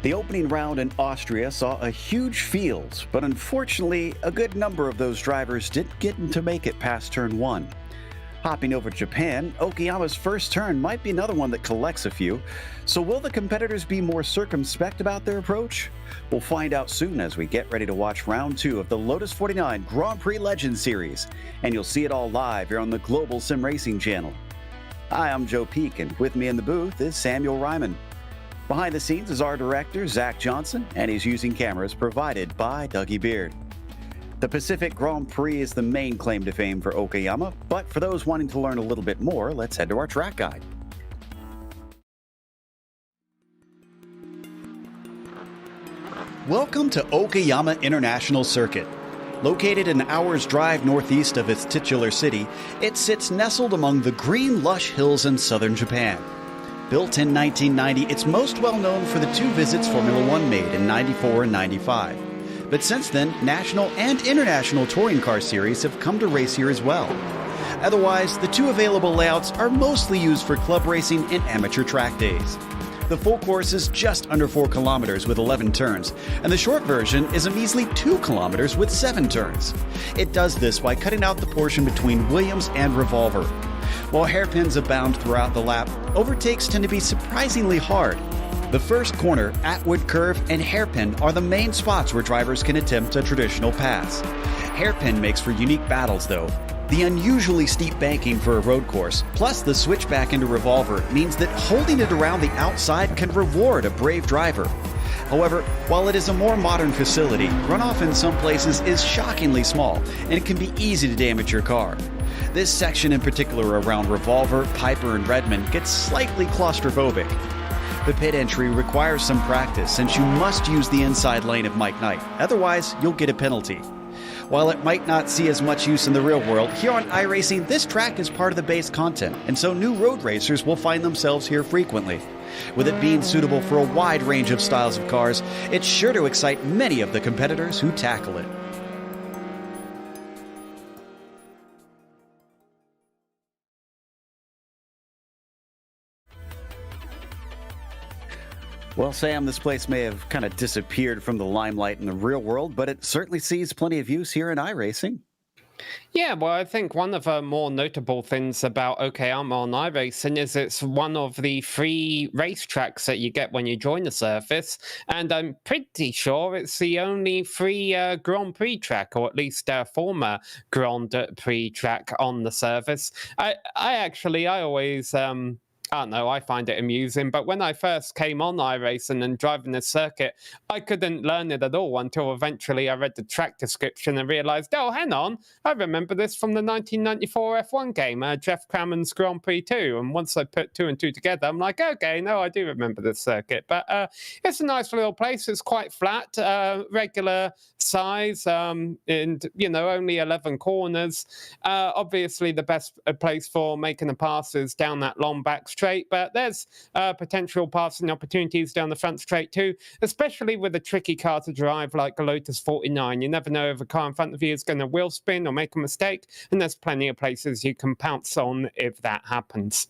The opening round in Austria saw a huge field, but unfortunately, a good number of those drivers didn't get to make it past turn one. Hopping over to Japan, Okayama's first turn might be another one that collects a few. So will the competitors be more circumspect about their approach? We'll find out soon as we get ready to watch round two of the Lotus 49 Grand Prix Legends Series. And you'll see it all live here on the Global Sim Racing channel. Hi, I'm Joe Peak, and with me in the booth is Samuel Ryman. Behind the scenes is our director, Zach Johnson, and he's using cameras provided by Dougie Beard. The Pacific Grand Prix is the main claim to fame for Okayama, but for those wanting to learn a little bit more, let's head to our track guide. Welcome to Okayama International Circuit. Located an hour's drive northeast of its titular city, it sits nestled among the green, lush hills in southern Japan. Built in 1990, it's most well known for the two visits Formula One made in 94 and 95. But since then, national and international touring car series have come to race here as well. Otherwise, the two available layouts are mostly used for club racing and amateur track days. The full course is just under 4 kilometers with 11 turns, and the short version is a measly 2 kilometers with 7 turns. It does this by cutting out the portion between Williams and Revolver. While hairpins abound throughout the lap, overtakes tend to be surprisingly hard. The first corner, Atwood Curve, and Hairpin are the main spots where drivers can attempt a traditional pass. Hairpin makes for unique battles though. The unusually steep banking for a road course, plus the switch back into Revolver, means that holding it around the outside can reward a brave driver. However, while it is a more modern facility, runoff in some places is shockingly small, and it can be easy to damage your car. This section in particular around Revolver, Piper, and Redmond gets slightly claustrophobic. The pit entry requires some practice since you must use the inside lane of Mike Knight, otherwise you'll get a penalty. While it might not see as much use in the real world, here on iRacing this track is part of the base content, and so new road racers will find themselves here frequently. With it being suitable for a wide range of styles of cars, it's sure to excite many of the competitors who tackle it. Well, Sam, this place may have kind of disappeared from the limelight in the real world, but it certainly sees plenty of use here in iRacing. Yeah, well, I think one of the more notable things about Okayama on iRacing is it's one of the free racetracks that you get when you join the service, and I'm pretty sure it's the only free Grand Prix track, or at least former Grand Prix track on the service. I always I don't know, I find it amusing, but when I first came on iRacing and driving the circuit, I couldn't learn it at all until eventually I read the track description and realized, oh, hang on, I remember this from the 1994 F1 game, Jeff Crammond's Grand Prix 2. And once I put two and two together, I'm like, okay, no, I do remember this circuit. But it's a nice little place. It's quite flat, regular size, and, only 11 corners. Obviously, the best place for making a pass is down that long back straight, but there's potential passing opportunities down the front straight too, especially with a tricky car to drive like a Lotus 49. You never know if a car in front of you is going to wheel spin or make a mistake, and there's plenty of places you can pounce on if that happens.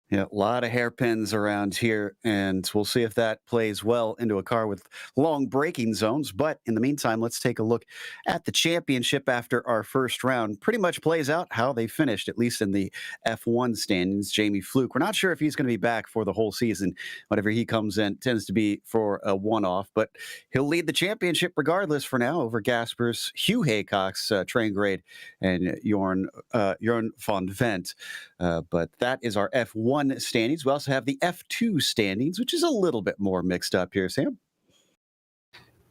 Yeah, a lot of hairpins around here, and we'll see if that plays well into a car with long braking zones. But in the meantime, let's take a look at the championship after our first round. Pretty much plays out how they finished, at least in the F1 standings. Jamie Fluke, we're not sure if he's going to be back for the whole season. Whenever he comes in, tends to be for a one-off, but he'll lead the championship regardless for now over Gasper's Hugh Haycock's train grade and Jorn van Vent. But that is our F1 standings. We also have the F2 standings, which is a little bit more mixed up here, Sam.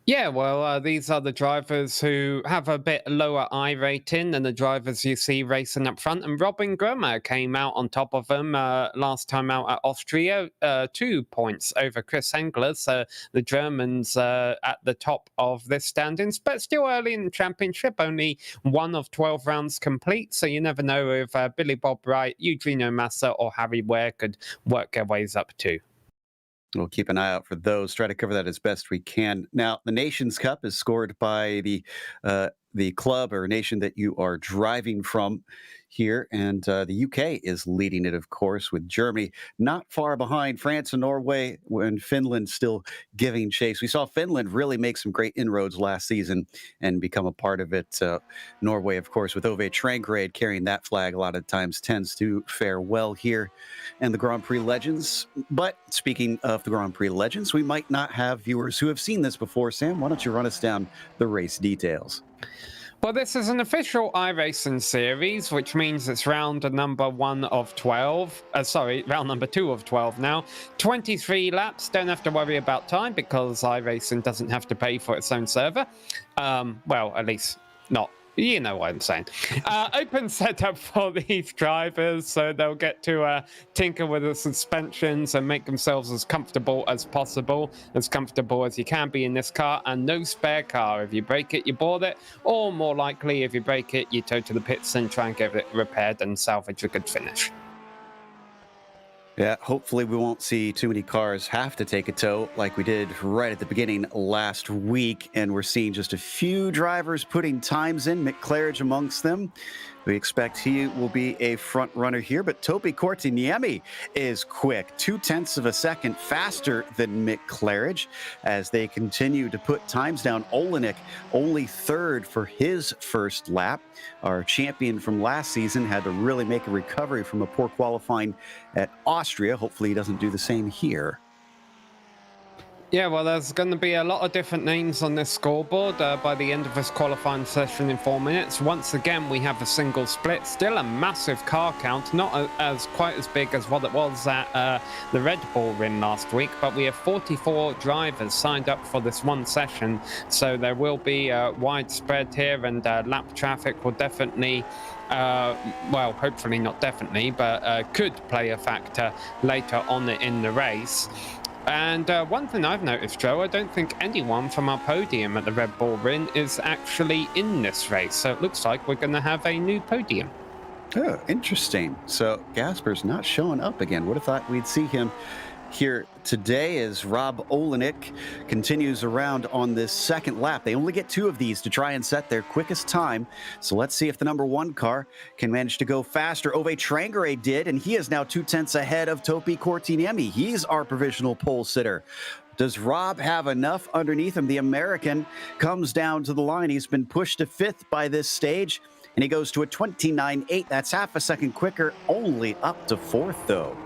Yeah, well, these are the drivers who have a bit lower I rating than the drivers you see racing up front. And Robin Grummer came out on top of them last time out at Austria, 2 points over Chris Engler. So the Germans at the top of this standings, but still early in the championship, only 1 of 12 rounds complete. So you never know if Billy Bob Wright, Eugenio Massa, or Harry Ware could work their ways up too. We'll keep an eye out for those. Try to cover that as best we can. Now, the Nations Cup is scored by the club or nation that you are driving from. here, and the UK is leading it, of course, with Germany not far behind. France and Norway, and Finland still giving chase. We saw Finland really make some great inroads last season and become a part of it. Norway, of course, with Ove Trangrade carrying that flag a lot of times tends to fare well here in the Grand Prix Legends. But speaking of the Grand Prix Legends, we might not have viewers who have seen this before. Sam, why don't you run us down the race details? Well, this is an official iRacing series, which means it's round number 1 of 12. Round number 2 of 12 now. 23 laps. Don't have to worry about time because iRacing doesn't have to pay for its own server. Well, at least not. You know what I'm saying. Open setup for these drivers, so they'll get to tinker with the suspensions and make themselves as comfortable as possible, as comfortable as you can be in this car, and no spare car. If you break it, you board it, or more likely, if you break it, you tow to the pits and try and get it repaired and salvage a good finish. Yeah, hopefully we won't see too many cars have to take a tow like we did right at the beginning last week. And we're seeing just a few drivers putting times in, Mick Claridge amongst them. We expect he will be a front runner here, but Topi Kortiniemi is quick, 0.2 of a second faster than Mick Claridge as they continue to put times down. Olenek only third for his first lap. Our champion from last season had to really make a recovery from a poor qualifying at Austria. Hopefully he doesn't do the same here. Yeah, well, there's going to be a lot of different names on this scoreboard by the end of this qualifying session in 4 minutes. Once again, we have a single split. Still a massive car count, not quite as big as what it was at the Red Bull Ring last week, but we have 44 drivers signed up for this one session. So there will be widespread here, and lap traffic will definitely well, hopefully not definitely, but could play a factor later on in the race. And one thing I've noticed, Joe, I don't think anyone from our podium at the Red Bull Ring is actually in this race. So it looks like we're going to have a new podium. Oh, interesting. So Gasper's not showing up again. Would have thought we'd see him here today as Rob Olenek continues around on this second lap. They only get 2 of these to try and set their quickest time. So let's see if the number 1 car can manage to go faster. Ove Trangrade did, and he is now 0.2 ahead of Topi Kortiniemi. He's our provisional pole sitter. Does Rob have enough underneath him? The American comes down to the line. He's been pushed to 5th by this stage, and he goes to a 29.8. That's half a second quicker, only up to 4th, though.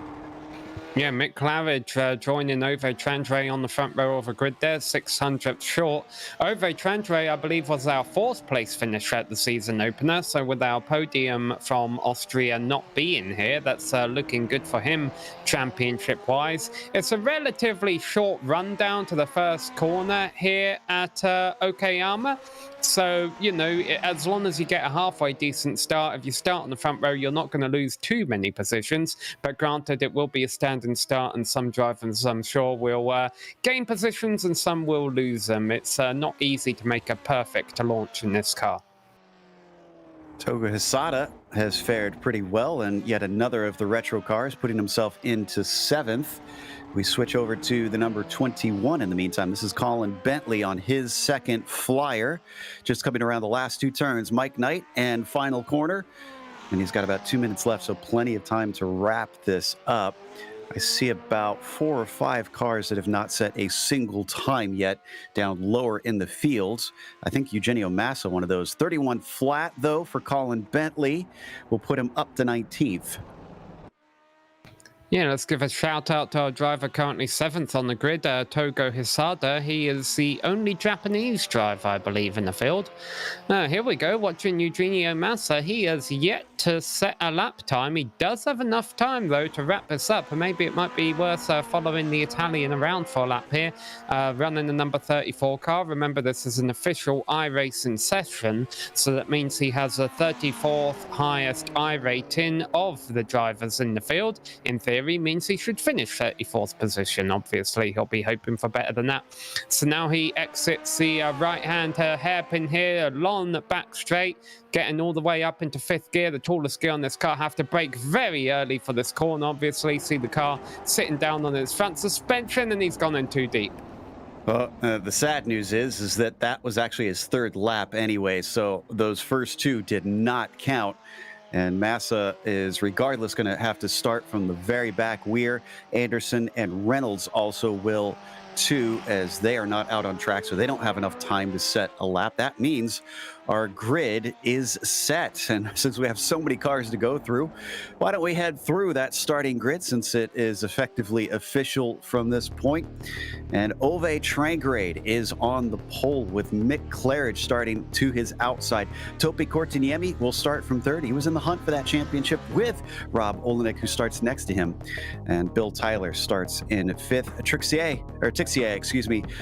Yeah, Mick Claridge joining Ove Trangrade on the front row of a grid there, 600th short. Ove Trangrade, I believe, was our 4th place finisher at the season opener, so with our podium from Austria not being here, that's looking good for him championship-wise. It's a relatively short rundown to the first corner here at Okayama. So, you know, as long as you get a halfway decent start, if you start on the front row, you're not going to lose too many positions. But granted, it will be a standing start, and some drivers, I'm sure, will gain positions and some will lose them. It's not easy to make a perfect launch in this car. Toga Hisada has fared pretty well, and yet another of the retro cars putting himself into 7th. We switch over to the number 21 in the meantime. This is Colin Bentley on his second flyer. Just coming around the last 2 turns. Mike Knight and final corner. And he's got about 2 minutes left, so plenty of time to wrap this up. I see about 4 or 5 cars that have not set a single time yet down lower in the fields. I think Eugenio Massa, one of those. 31 flat, though, for Colin Bentley. Will put him up to 19th. Yeah, let's give a shout out to our driver currently 7th on the grid, Togo Hisada. He is the only Japanese driver, I believe, in the field. Here we go, watching Eugenio Massa. He has yet to set a lap time. He does have enough time, though, to wrap this up. And maybe it might be worth following the Italian around for a lap here, running the number 34 car. Remember, this is an official iRacing session, so that means he has the 34th highest iRating of the drivers in the field. In theory, means he should finish 34th position. Obviously, he'll be hoping for better than that. So now he exits the right-hand hairpin here, along the back straight, getting all the way up into 5th gear. The tallest gear on this car. Have to brake very early for this corner, obviously. See the car sitting down on its front suspension, and he's gone in too deep. Well, the sad news is that was actually his 3rd lap anyway, so those first 2 did not count. And Massa is regardless going to have to start from the very back. Weir, Anderson, and Reynolds also will too, as they are not out on track, so they don't have enough time to set a lap. That means our grid is set. And since we have so many cars to go through, why don't we head through that starting grid since it is effectively official from this point. And Ove Trangrade is on the pole with Mick Claridge starting to his outside. Topi Kortiniemi will start from third. He was in the hunt for that championship with Rob Olenek, who starts next to him. And Bill Tyler starts in fifth. Tixier,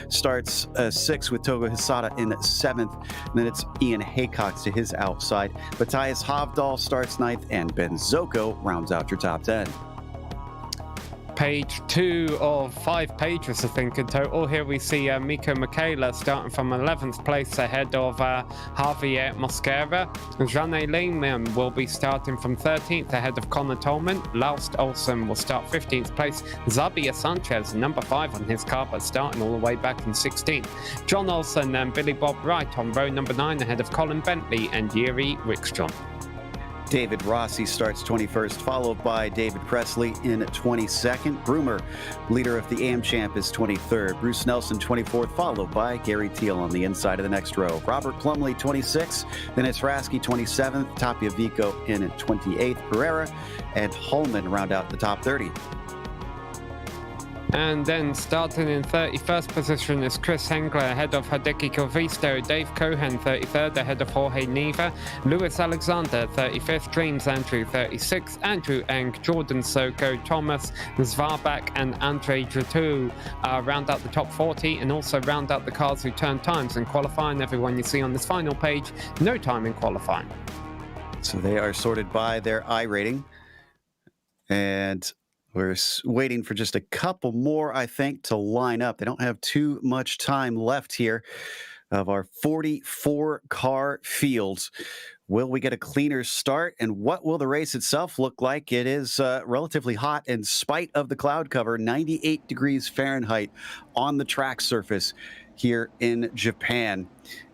starts sixth with Togo Hisada in seventh. And then it's Ian Haycock to his outside. Matthias Hovdahl starts ninth, and Ben Zocco rounds out your top 10. Page 2 of 5 pages, I think, in total. Here we see Miko Michaela starting from 11th place ahead of Javier Mosquera. Jeanne Lehmann will be starting from 13th ahead of Connor Tolman. Laust Olsen will start 15th place. Xavier Sanchez, number 5 on his car, but starting all the way back in 16th. John Olsen and Billy Bob Wright on row number 9 ahead of Colin Bentley and Yuri Wickstrom. David Rossi starts 21st, followed by David Presley in 22nd. Broomer, leader of the AM Champ, is 23rd. Bruce Nelson, 24th, followed by Gary Teal on the inside of the next row. Robert Plumley, 26th. Then it's Rasky, 27th. Tapia Vico in 28th. Pereira and Holman round out the top 30. And then starting in 31st position is Chris Hengler ahead of Hideki Kovisto, Dave Cohen 33rd ahead of Jorge Neva, Lewis Alexander 35th, James Andrew 36th, Andrew Eng, Jordan Soko, Thomas Zvarbak and Andre Jatou round out the top 40 and also round out the cars who turn times in qualifying. Everyone you see on this final page, no time in qualifying. So they are sorted by their iRating. And we're waiting for just a couple more, I think, to line up. They don't have too much time left here of our 44-car field. Will we get a cleaner start? And what will the race itself look like? It is relatively hot in spite of the cloud cover, 98 degrees Fahrenheit on the track surface here in Japan.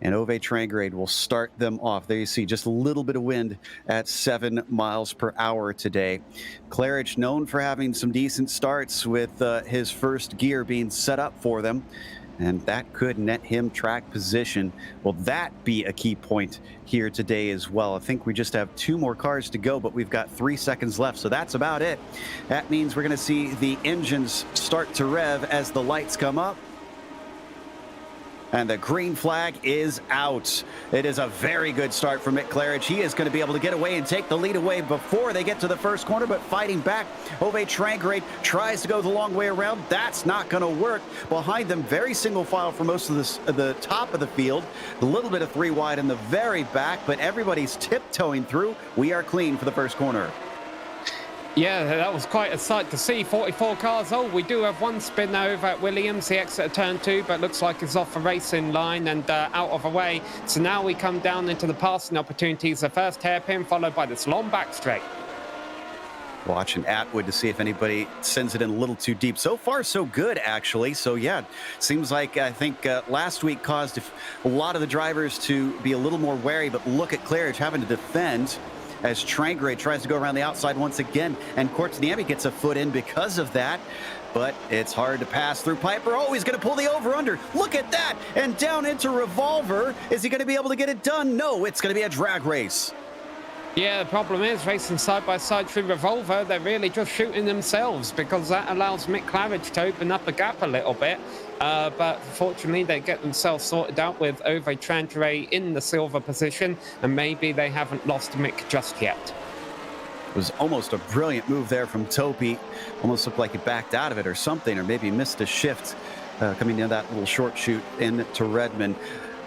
And Ove Trangrade will start them off. There you see just a little bit of wind at 7 miles per hour today. Claridge known for having some decent starts with his first gear being set up for them. And that could net him track position. Will that be a key point here today as well? I think we just have 2 more cars to go, but we've got 3 seconds left. So that's about it. That means we're going to see the engines start to rev as the lights come up. And the green flag is out. It is a very good start for Mick Claridge. He is going to be able to get away and take the lead away before they get to the first corner, but fighting back. Ove Trangrade tries to go the long way around. That's not going to work. Behind them, very single file for most of the top of the field. A little bit of 3 wide in the very back, but everybody's tiptoeing through. We are clean for the first corner. Yeah, that was quite a sight to see. 44 cars. Oh, we do have 1 spin over at Williams, the exit of turn 2, but looks like it's off the racing line and out of the way. So now we come down into the passing opportunities. The first hairpin followed by this long back straight. Watching Atwood to see if anybody sends it in a little too deep. So far, so good, actually. So, yeah, seems like I think last week caused a lot of the drivers to be a little more wary, but look at Claridge having to defend as Trangrade tries to go around the outside once again, and Kortiniemi gets a foot in because of that, but it's hard to pass through Piper. Oh, he's going to pull the over-under. Look at that, and down into Revolver. Is he going to be able to get it done? No, it's going to be a drag race. Yeah, the problem is racing side by side through Revolver, they're really just shooting themselves because that allows Mick Claridge to open up a gap a little bit. But fortunately, they get themselves sorted out with Ove Trangrade in the silver position, and maybe they haven't lost Mick just yet. It was almost a brilliant move there from Topi. Almost looked like he backed out of it or something, or maybe missed a shift coming down that little short shoot into Redmond.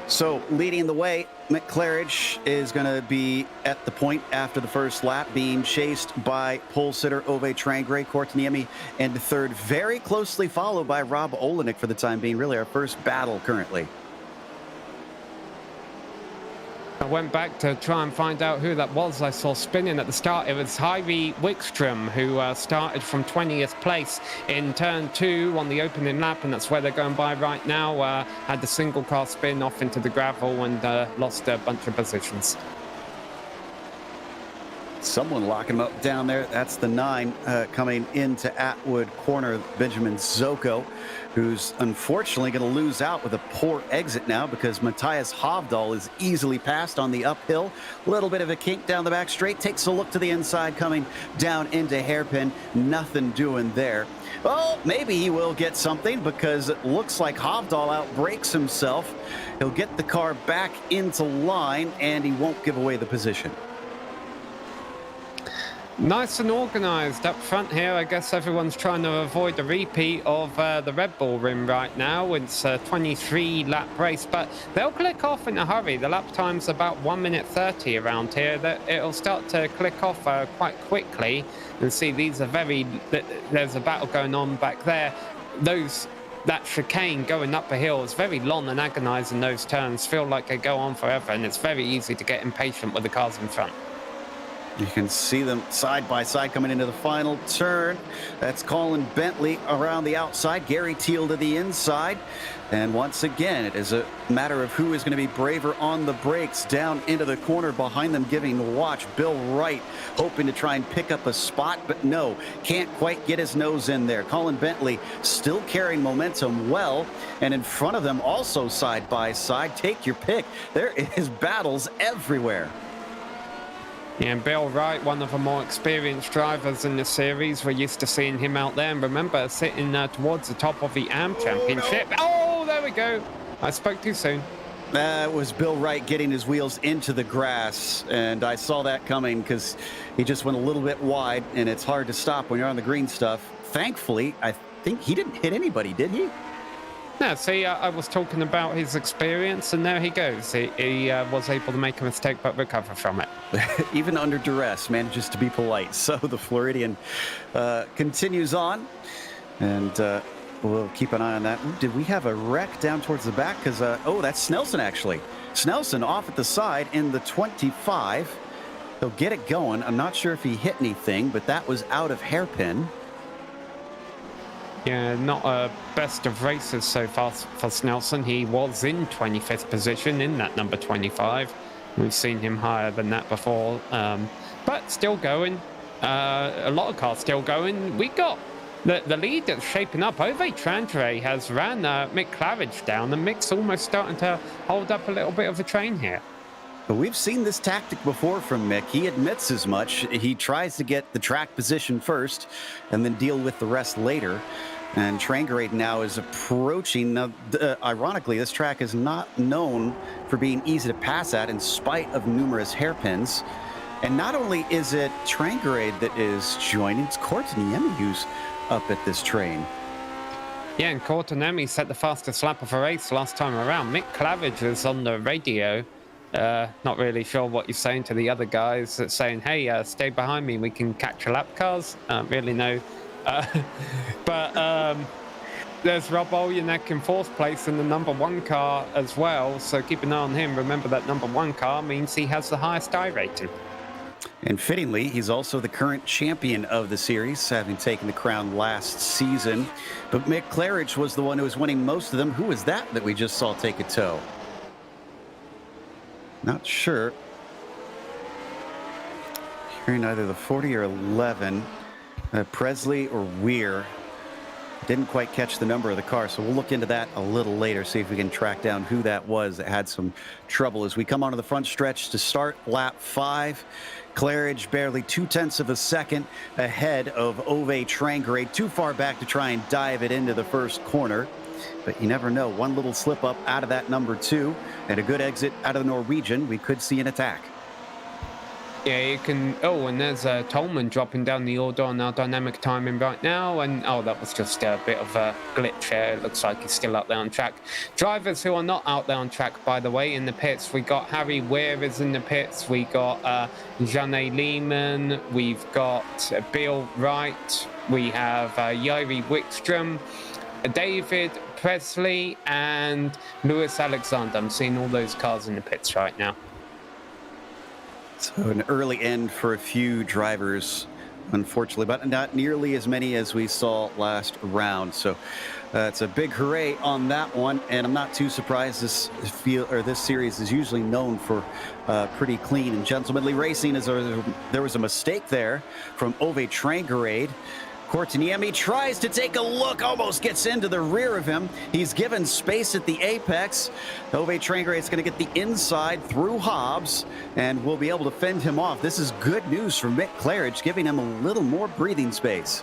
So leading the way, Mick Claridge is going to be at the point after the first lap, being chased by pole sitter Ove Trangrade, Kortiniemi, and third, very closely followed by Rob Olenek for the time being. Really our first battle currently. I went back to try and find out who that was I saw spinning at the start. It was Yuri Wickstrom, who started from 20th place in turn 2 on the opening lap, and that's where they're going by right now. Had the single car spin off into the gravel and lost a bunch of positions. Someone locking him up down there. That's the 9 coming into Atwood Corner, Benjamin Zoko, who's unfortunately going to lose out with a poor exit now because Matthias Hovdal is easily passed on the uphill. A little bit of a kink down the back straight. Takes a look to the inside, coming down into hairpin. Nothing doing there. Well, maybe he will get something because it looks like Hovdal outbrakes himself. He'll get the car back into line and he won't give away the position. Nice and organised up front here. I guess everyone's trying to avoid a repeat of the Red Bull rim right now. It's a 23-lap race, but they'll click off in a hurry. The lap time's about 1 minute 30 around here. It'll start to click off quite quickly. And see, these are there's a battle going on back there. That chicane going up a hill is very long and agonising. Those turns feel like they go on forever, and it's very easy to get impatient with the cars in front. You can see them side by side coming into the final turn. That's Colin Bentley around the outside, Gary Teal to the inside. And once again, it is a matter of who is going to be braver on the brakes. Down into the corner behind them, giving the watch. Bill Wright hoping to try and pick up a spot, but no, can't quite get his nose in there. Colin Bentley still carrying momentum well, and in front of them also side by side. Take your pick. There is battles everywhere. Yeah, and Bill Wright, one of the more experienced drivers in the series. We're used to seeing him out there. And remember, sitting towards the top of the AM Championship. Oh, there we go. I spoke too soon. That was Bill Wright getting his wheels into the grass. And I saw that coming because he just went a little bit wide. And it's hard to stop when you're on the green stuff. Thankfully, I think he didn't hit anybody, did he? No, see, I was talking about his experience, and there he goes. He was able to make a mistake but recover from it. Even under duress, manages to be polite. So the Floridian continues on, and we'll keep an eye on that. Ooh, did we have a wreck down towards the back? Because, oh, that's Snelson, actually. Snelson off at the side in the 25. He'll get it going. I'm not sure if he hit anything, but that was out of hairpin. Yeah, not a best of races so far for Snelson. He was in 25th position in that number 25. We've seen him higher than that before, but still going. A lot of cars still going. We got the lead that's shaping up. Ove Trantre has ran Mick Claridge down, and Mick's almost starting to hold up a little bit of a train here. But we've seen this tactic before from Mick. He admits as much. He tries to get the track position first and then deal with the rest later. And Trangrade now is approaching. Now, ironically, this track is not known for being easy to pass at in spite of numerous hairpins. And not only is it Trangrade that is joining, it's Courtney who's up at this train. Yeah, and Courtney set the fastest lap of a race last time around. Mick Claridge was on the radio. Not really sure what you're saying to the other guys. That's saying, hey, stay behind me, we can catch a lap cars. Really know. But there's Rob Olyanek in 4th place in the number 1 car as well. So keep an eye on him. Remember that number 1 car means he has the highest I rating. And fittingly, he's also the current champion of the series, having taken the crown last season. But Mick Claridge was the one who was winning most of them. Who was that we just saw take a tow? Not sure. Hearing either the 40 or 11. Presley or Weir. Didn't quite catch the number of the car, so we'll look into that a little later, see if we can track down who that was that had some trouble. As we come onto the front stretch to start lap 5, Claridge barely 0.2 of a second ahead of Ove Trangrade, too far back to try and dive it into the first corner. But you never know, one little slip up out of that number 2 and a good exit out of the Norwegian, we could see an attack. Yeah, you can. Oh, and there's Tolman dropping down the order on our dynamic timing right now. And oh, that was just a bit of a glitch there. It looks like he's still out there on track. Drivers who are not out there on track, by the way, in the pits. We got Harry Weir is in the pits. We got Janne Lehman. We've got Bill Wright. We have Yuri Wickstrom, David Presley, and Lewis Alexander. I'm seeing all those cars in the pits right now. So an early end for a few drivers unfortunately, but not nearly as many as we saw last round. So it's a big hooray on that one, and I'm not too surprised. This series is usually known for pretty clean and gentlemanly racing. As there was a mistake there from Ove Trangarade. Courtniemi tries to take a look, almost gets into the rear of him. He's given space at the apex. Ove Trangare's going to get the inside through Hobbs, and we'll be able to fend him off. This is good news for Mick Claridge, giving him a little more breathing space.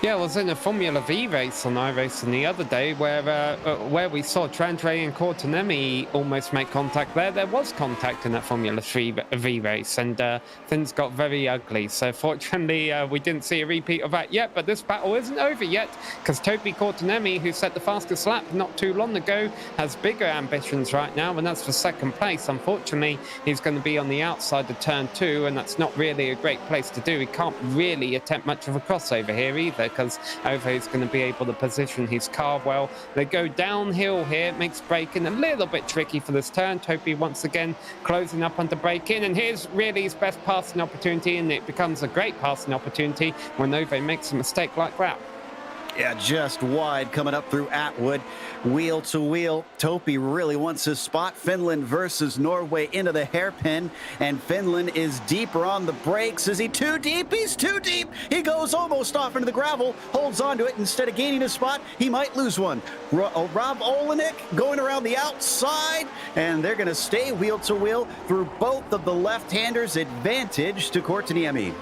Yeah, I was in a Formula V race on iRacing the other day where we saw Trandrae and Courtniemi almost make contact there. There was contact in that Formula V race, and things got very ugly. So fortunately, we didn't see a repeat of that yet, but this battle isn't over yet, because Topi Courtniemi, who set the fastest lap not too long ago, has bigger ambitions right now, and that's for second place. Unfortunately, he's going to be on the outside of turn 2, and that's not really a great place to do. He can't really attempt much of a crossover here either, because Ove is going to be able to position his car well. They go downhill here. It makes braking a little bit tricky for this turn. Topi once again closing up onto braking, and here's really his best passing opportunity, and it becomes a great passing opportunity when Ove makes a mistake like that. Yeah, just wide coming up through Atwood. Wheel to wheel. Topi really wants his spot. Finland versus Norway into the hairpin, and Finland is deeper on the brakes. Is he too deep? He's too deep. He goes almost off into the gravel, holds onto it. Instead of gaining a spot, he might lose one. Rob Olenek going around the outside, and they're going to stay wheel to wheel through both of the left-handers. Advantage to Courtniemi.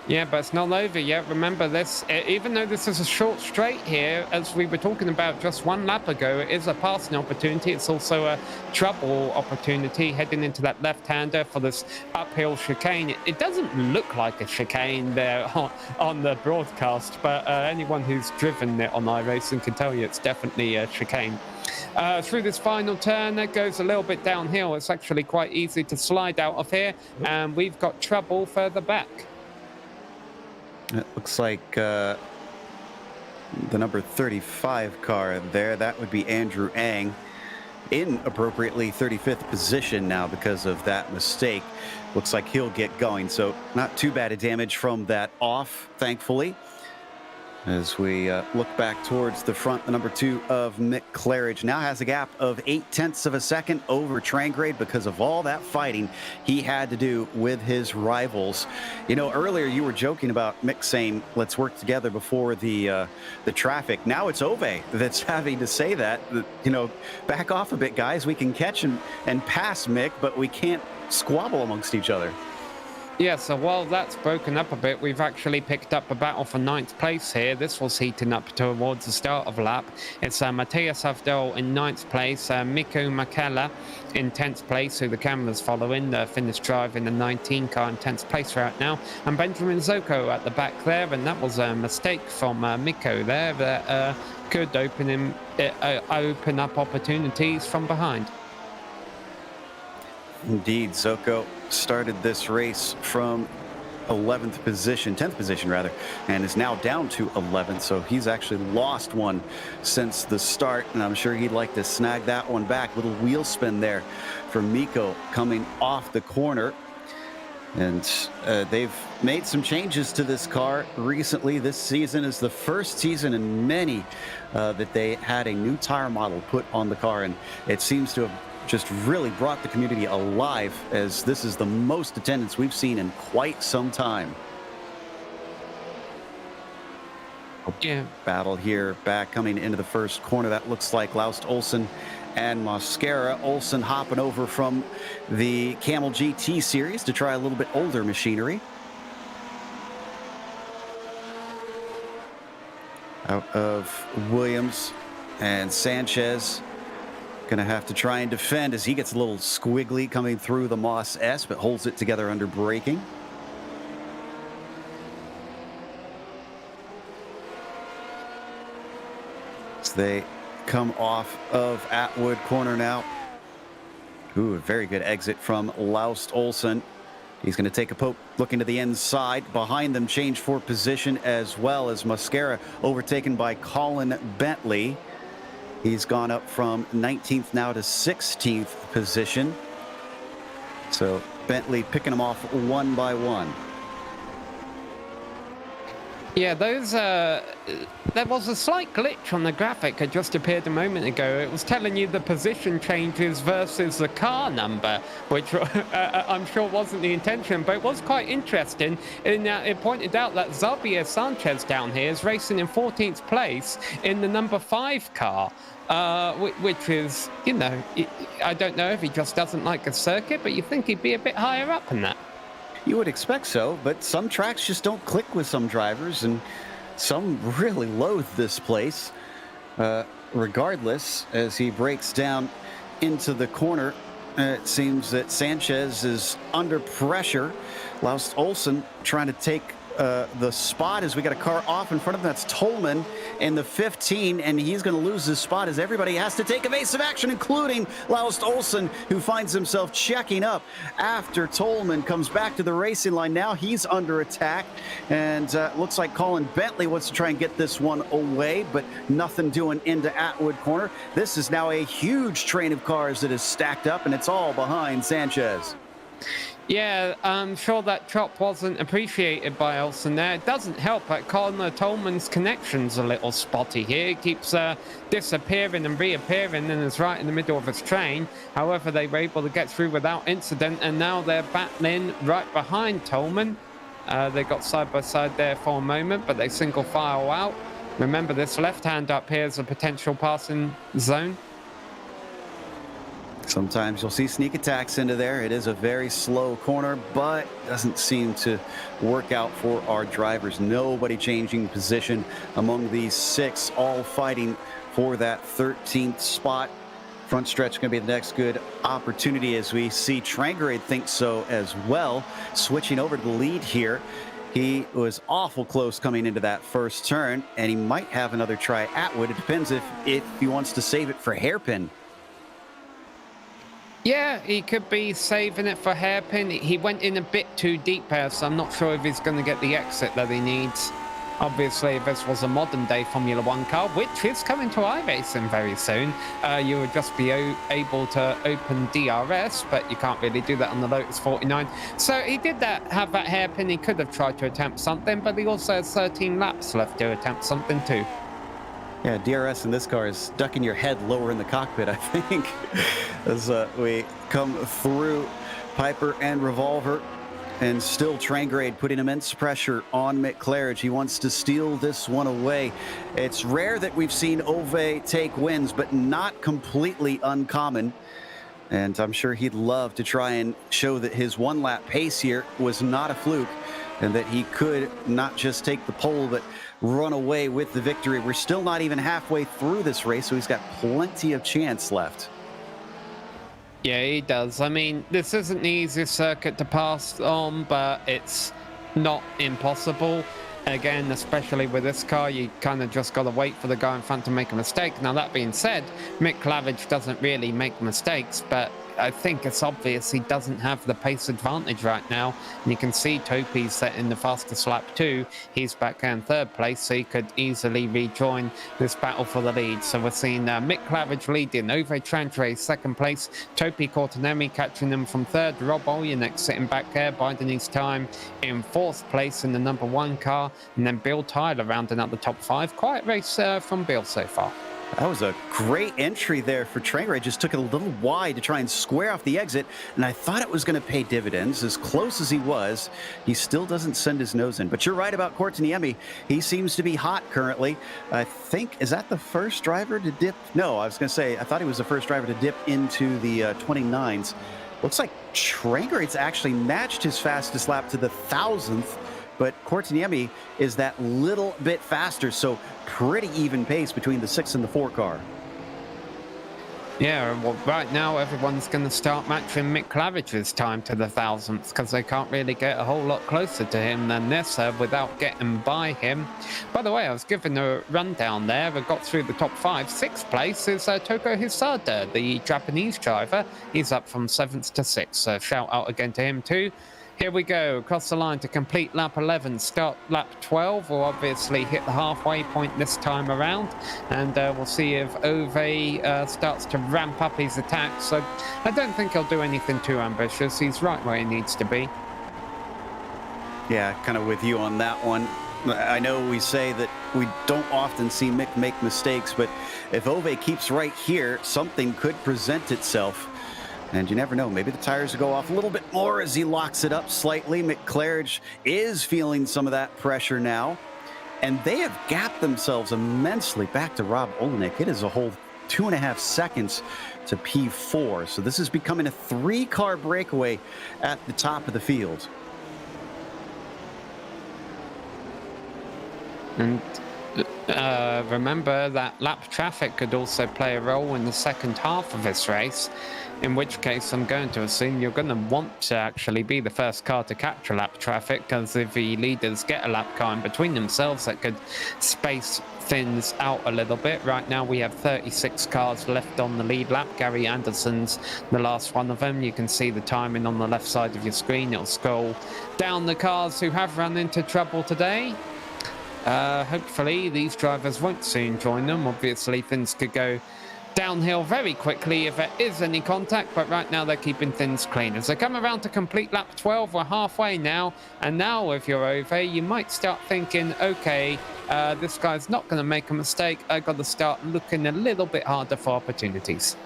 Yeah, but it's not over yet. Remember this, even though this is a short straight here, as we were talking about just one lap ago, it is a passing opportunity. It's also a trouble opportunity heading into that left-hander for this uphill chicane. It doesn't look like a chicane there on the broadcast, but anyone who's driven it on iRacing can tell you it's definitely a chicane. Through this final turn, it goes a little bit downhill. It's actually quite easy to slide out of here, and we've got trouble further back. It looks like the number 35 car there, that would be Andrew Ang, in appropriately 35th position now because of that mistake. Looks like he'll get going, so not too bad a damage from that off, thankfully. As we look back towards the front, the number 2 of Mick Claridge now has a gap of 0.8 of a second over Trangrade because of all that fighting he had to do with his rivals. You know, earlier you were joking about Mick saying, let's work together before the traffic. Now it's Ove that's having to say that, you know, back off a bit, guys. We can catch and pass Mick, but we can't squabble amongst each other. Yeah, so while that's broken up a bit, we've actually picked up a battle for 9th place here. This was heating up towards the start of the lap. It's Matthias Avdol in 9th place, Mikko Makela in 10th place, who the camera's following, the Finnish driver in the 19 car in 10th place right now, and Benjamin Zoko at the back there, and that was a mistake from Mikko there that could open up opportunities from behind. Indeed, Zoko started this race from 10th position rather, and is now down to 11th, so he's actually lost one since the start, and I'm sure he'd like to snag that one back. Little wheel spin there for Mikko coming off the corner. And they've made some changes to this car recently. This season is the first season in many that they had a new tire model put on the car, and it seems to have just really brought the community alive, as this is the most attendance we've seen in quite some time. Yeah. Battle here back coming into the first corner. That looks like Laust Olsen and Mascara. Olsen hopping over from the Camel GT series to try a little bit older machinery. Out of Williams and Sanchez. Gonna have to try and defend as he gets a little squiggly coming through the Moss S, but holds it together under braking. So they come off of Atwood corner now. Ooh, a very good exit from Laust Olsen. He's going to take a poke, looking to the inside. Behind them, change for position as well as Mascara overtaken by Colin Bentley. He's gone up from 19th now to 16th position. So Bentley picking them off one by one. Yeah, there was a slight glitch on the graphic that just appeared a moment ago. It was telling you the position changes versus the car number, which I'm sure wasn't the intention, but it was quite interesting in that it pointed out that Xavier Sanchez down here is racing in 14th place in the number 5 car. Which is, you know, I don't know if he just doesn't like the circuit, but you think he'd be a bit higher up than that. You would expect so, but some tracks just don't click with some drivers, and some really loathe this place. Regardless, as he breaks down into the corner, it seems that Sanchez is under pressure. Laust Olsen trying to take the spot as we got a car off in front of him. That's Tolman in the 15, and he's going to lose his spot as everybody has to take evasive action, including Laust Olsen, who finds himself checking up after Tolman comes back to the racing line. Now he's under attack, and looks like Colin Bentley wants to try and get this one away, but nothing doing into Atwood Corner. This is now a huge train of cars that is stacked up, and it's all behind Sanchez. Yeah, I'm sure that chop wasn't appreciated by Olsen there. It doesn't help that Connor Tolman's connection's a little spotty here. He keeps disappearing and reappearing and is right in the middle of his train. However, they were able to get through without incident, and now they're battling right behind Tolman. They got side by side there for a moment, but they single file out. Remember, this left hand up here is a potential passing zone. Sometimes you'll see sneak attacks into there. It is a very slow corner, but doesn't seem to work out for our drivers. Nobody changing position among these 6, all fighting for that 13th spot. Front stretch going to be the next good opportunity, as we see Trangerade think so as well. Switching over to the lead here. He was awful close coming into that first turn, and he might have another try at Atwood. It depends if he wants to save it for hairpin. Yeah, he could be saving it for hairpin. He went in a bit too deep there, so I'm not sure if he's going to get the exit that he needs. Obviously, if this was a modern-day Formula 1 car, which is coming to iRacing very soon, you would just be able to open DRS, but you can't really do that on the Lotus 49. So he did have that hairpin. He could have tried to attempt something, but he also has 13 laps left to attempt something too. Yeah, DRS in this car is ducking your head lower in the cockpit, I think, as we come through Piper and Revolver, and still Trangerade putting immense pressure on McClarridge. He wants to steal this one away. It's rare that we've seen Ove take wins, but not completely uncommon. And I'm sure he'd love to try and show that his one-lap pace here was not a fluke, and that he could not just take the pole, but run away with the victory. We're still not even halfway through this race, so he's got plenty of chance left. Yeah, he does. I mean, this isn't the easiest circuit to pass on, but it's not impossible. Again, especially with this car, you kind of just got to wait for the guy in front to make a mistake. Now, that being said, Mick Claridge doesn't really make mistakes, but I think it's obvious he doesn't have the pace advantage right now. And you can see Topi's set in the fastest lap too. He's back in 3rd place, so he could easily rejoin this battle for the lead. So we're seeing Mick Claridge leading, Ove Trangerade 2nd place, Topi Cortinemi catching them from 3rd, Rob Olyanek sitting back there, biding his time in 4th place in the number 1 car, and then Bill Tyler rounding out the top 5. Quiet race from Bill so far. That was a great entry there for Trangerade. Just took it a little wide to try and square off the exit, and I thought it was going to pay dividends. As close as he was, he still doesn't send his nose in. But you're right about Cortiniemi. He seems to be hot currently. I think, is that the first driver to dip? No, I was going to say, I thought he was the first driver to dip into the 29s. Looks like Trangerade's actually matched his fastest lap to the 1,000th. But Cortiniemi is that little bit faster, so pretty even pace between the 6 and the 4 car. Yeah, well, right now everyone's going to start matching Mick Claridge's time to the 1,000th, because they can't really get a whole lot closer to him than this without getting by him. By the way, I was given a rundown there. I got through the top 5. 6th place is Toko Hisada, the Japanese driver. He's up from 7th to 6th, so shout out again to him too. Here we go, across the line to complete lap 11, start lap 12. We'll obviously hit the halfway point this time around, and we'll see if Ove starts to ramp up his attack. So I don't think he'll do anything too ambitious. He's right where he needs to be. Yeah, kind of with you on that one. I know we say that we don't often see Mick make mistakes, but if Ove keeps right here, something could present itself. And you never know, maybe the tires will go off a little bit more as he locks it up slightly. McClaren is feeling some of that pressure now. And they have gapped themselves immensely back to Rob Olenek. It is a whole 2.5 seconds to P4. So this is becoming a 3-car breakaway at the top of the field. And remember that lap traffic could also play a role in the second half of this race, in which case I'm going to assume you're going to want to actually be the first car to capture lap traffic, because if the leaders get a lap car in between themselves, that could space things out a little bit. Right now we have 36 cars left on the lead lap. Gary Anderson's the last one of them. You can see the timing on the left side of your screen. It'll scroll down the cars who have run into trouble today. Hopefully these drivers won't soon join them. Obviously things could go downhill very quickly if there is any contact, but right now they're keeping things clean. As they come around to complete lap 12, we're halfway now, and now if you're over, you might start thinking, okay, this guy's not going to make a mistake. I've got to start looking a little bit harder for opportunities.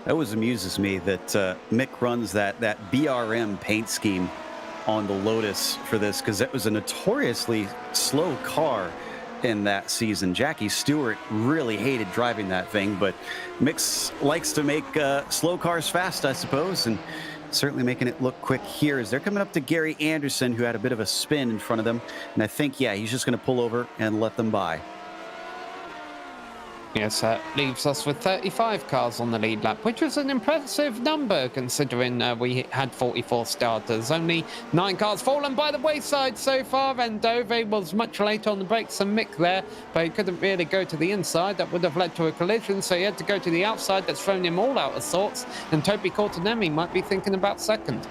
It always amuses me that Mick runs that BRM paint scheme on the Lotus for this, because that was a notoriously slow car in that season. Jackie Stewart really hated driving that thing, but Mick likes to make slow cars fast, I suppose, and certainly making it look quick here as they're coming up to Gary Anderson, who had a bit of a spin in front of them, and I think, yeah, he's just going to pull over and let them by. Yes, that leaves us with 35 cars on the lead lap, which was an impressive number considering we had 44 starters. Only 9 cars fallen by the wayside so far, and Dove was much later on the brakes than Mick there, but he couldn't really go to the inside. That would have led to a collision, so he had to go to the outside. That's thrown him all out of sorts, and Toby Cortinemi might be thinking about second.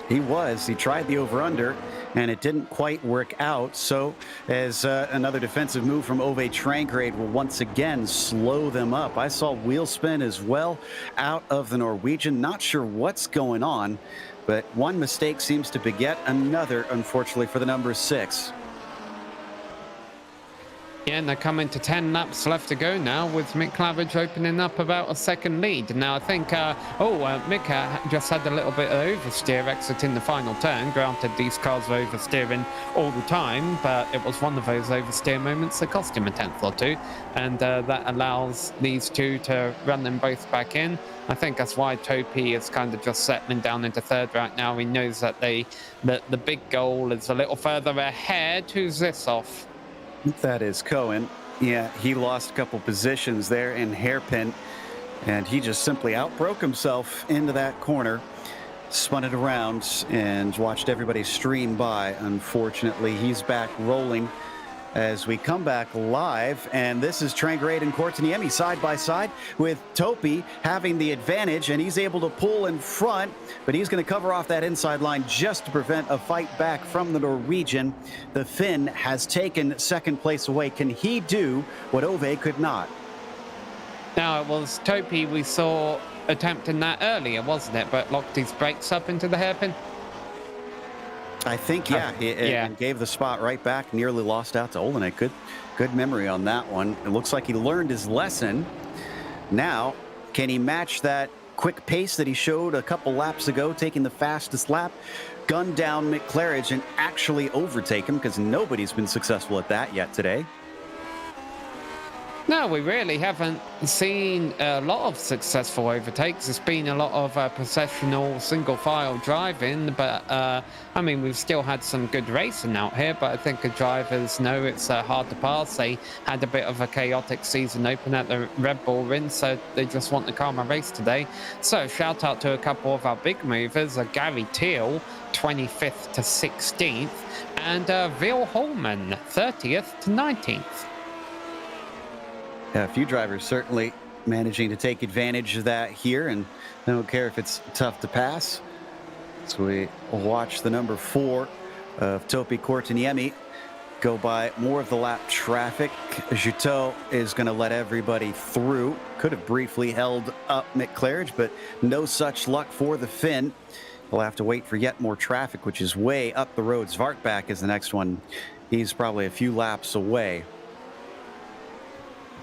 He was. He tried the over-under, and it didn't quite work out. So as another defensive move from Ove Trangrade will once again slow them up. I saw wheel spin as well out of the Norwegian. Not sure what's going on, but one mistake seems to beget another, unfortunately, for the number 6. Yeah, and they're coming to 10 laps left to go now, with Mick Claridge opening up about a second lead. Now, I think, Mick just had a little bit of oversteer exiting the final turn. Granted, these cars are oversteering all the time, but it was one of those oversteer moments that cost him a tenth or two, and that allows these two to run them both back in. I think that's why Topi is kind of just settling down into third right now. He knows that the big goal is a little further ahead. Who's this off? That is Cohen. Yeah, he lost a couple positions there in hairpin, and he just simply outbroke himself into that corner, spun it around, and watched everybody stream by. Unfortunately, he's back rolling as we come back live, and this is Trangrade and Cortiniemi side by side, with Topi having the advantage, and he's able to pull in front, but he's going to cover off that inside line just to prevent a fight back from the Norwegian. The Finn has taken second place away. Can he do what Ove could not? Now, it was Topi we saw attempting that earlier, wasn't it? But locked his brakes up into the hairpin. I think, yeah, it gave the spot right back, nearly lost out to Olenek. Good memory on that one. It looks like he learned his lesson. Now, can he match that quick pace that he showed a couple laps ago, taking the fastest lap, gun down McClaren and actually overtake him, because nobody's been successful at that yet today? No, we really haven't seen a lot of successful overtakes. It's been a lot of processional single-file driving, but I mean, we've still had some good racing out here, but I think the drivers know it's hard to pass. They had a bit of a chaotic season open at the Red Bull Ring, so they just want the calmer race today. So shout out to a couple of our big movers, Gary Teal, 25th to 16th, and Vil Holman, 30th to 19th. Yeah, a few drivers certainly managing to take advantage of that here, and I don't care if it's tough to pass. So we watch the number 4 of Topi Cortiniemi go by more of the lap traffic. Juteau is going to let everybody through. Could have briefly held up McClaren, but no such luck for the Finn. We'll have to wait for yet more traffic, which is way up the road. Svartback is the next one. He's probably a few laps away.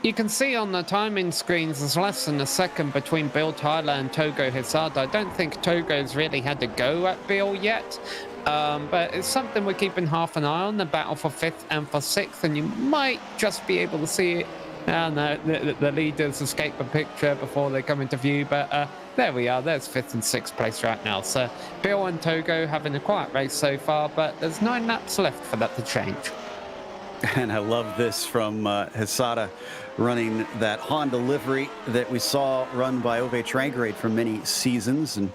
You can see on the timing screens there's less than a second between Bill Tyler and Togo Hisada. I don't think Togo's really had a go at Bill yet, but it's something we're keeping half an eye on, the battle for 5th and for 6th, and you might just be able to see it. And the leaders escape the picture before they come into view, but there we are. There's 5th and 6th place right now. So Bill and Togo having a quiet race so far, but there's 9 laps left for that to change. And I love this from Hisada, running that Honda livery that we saw run by Ove Trangrade for many seasons. And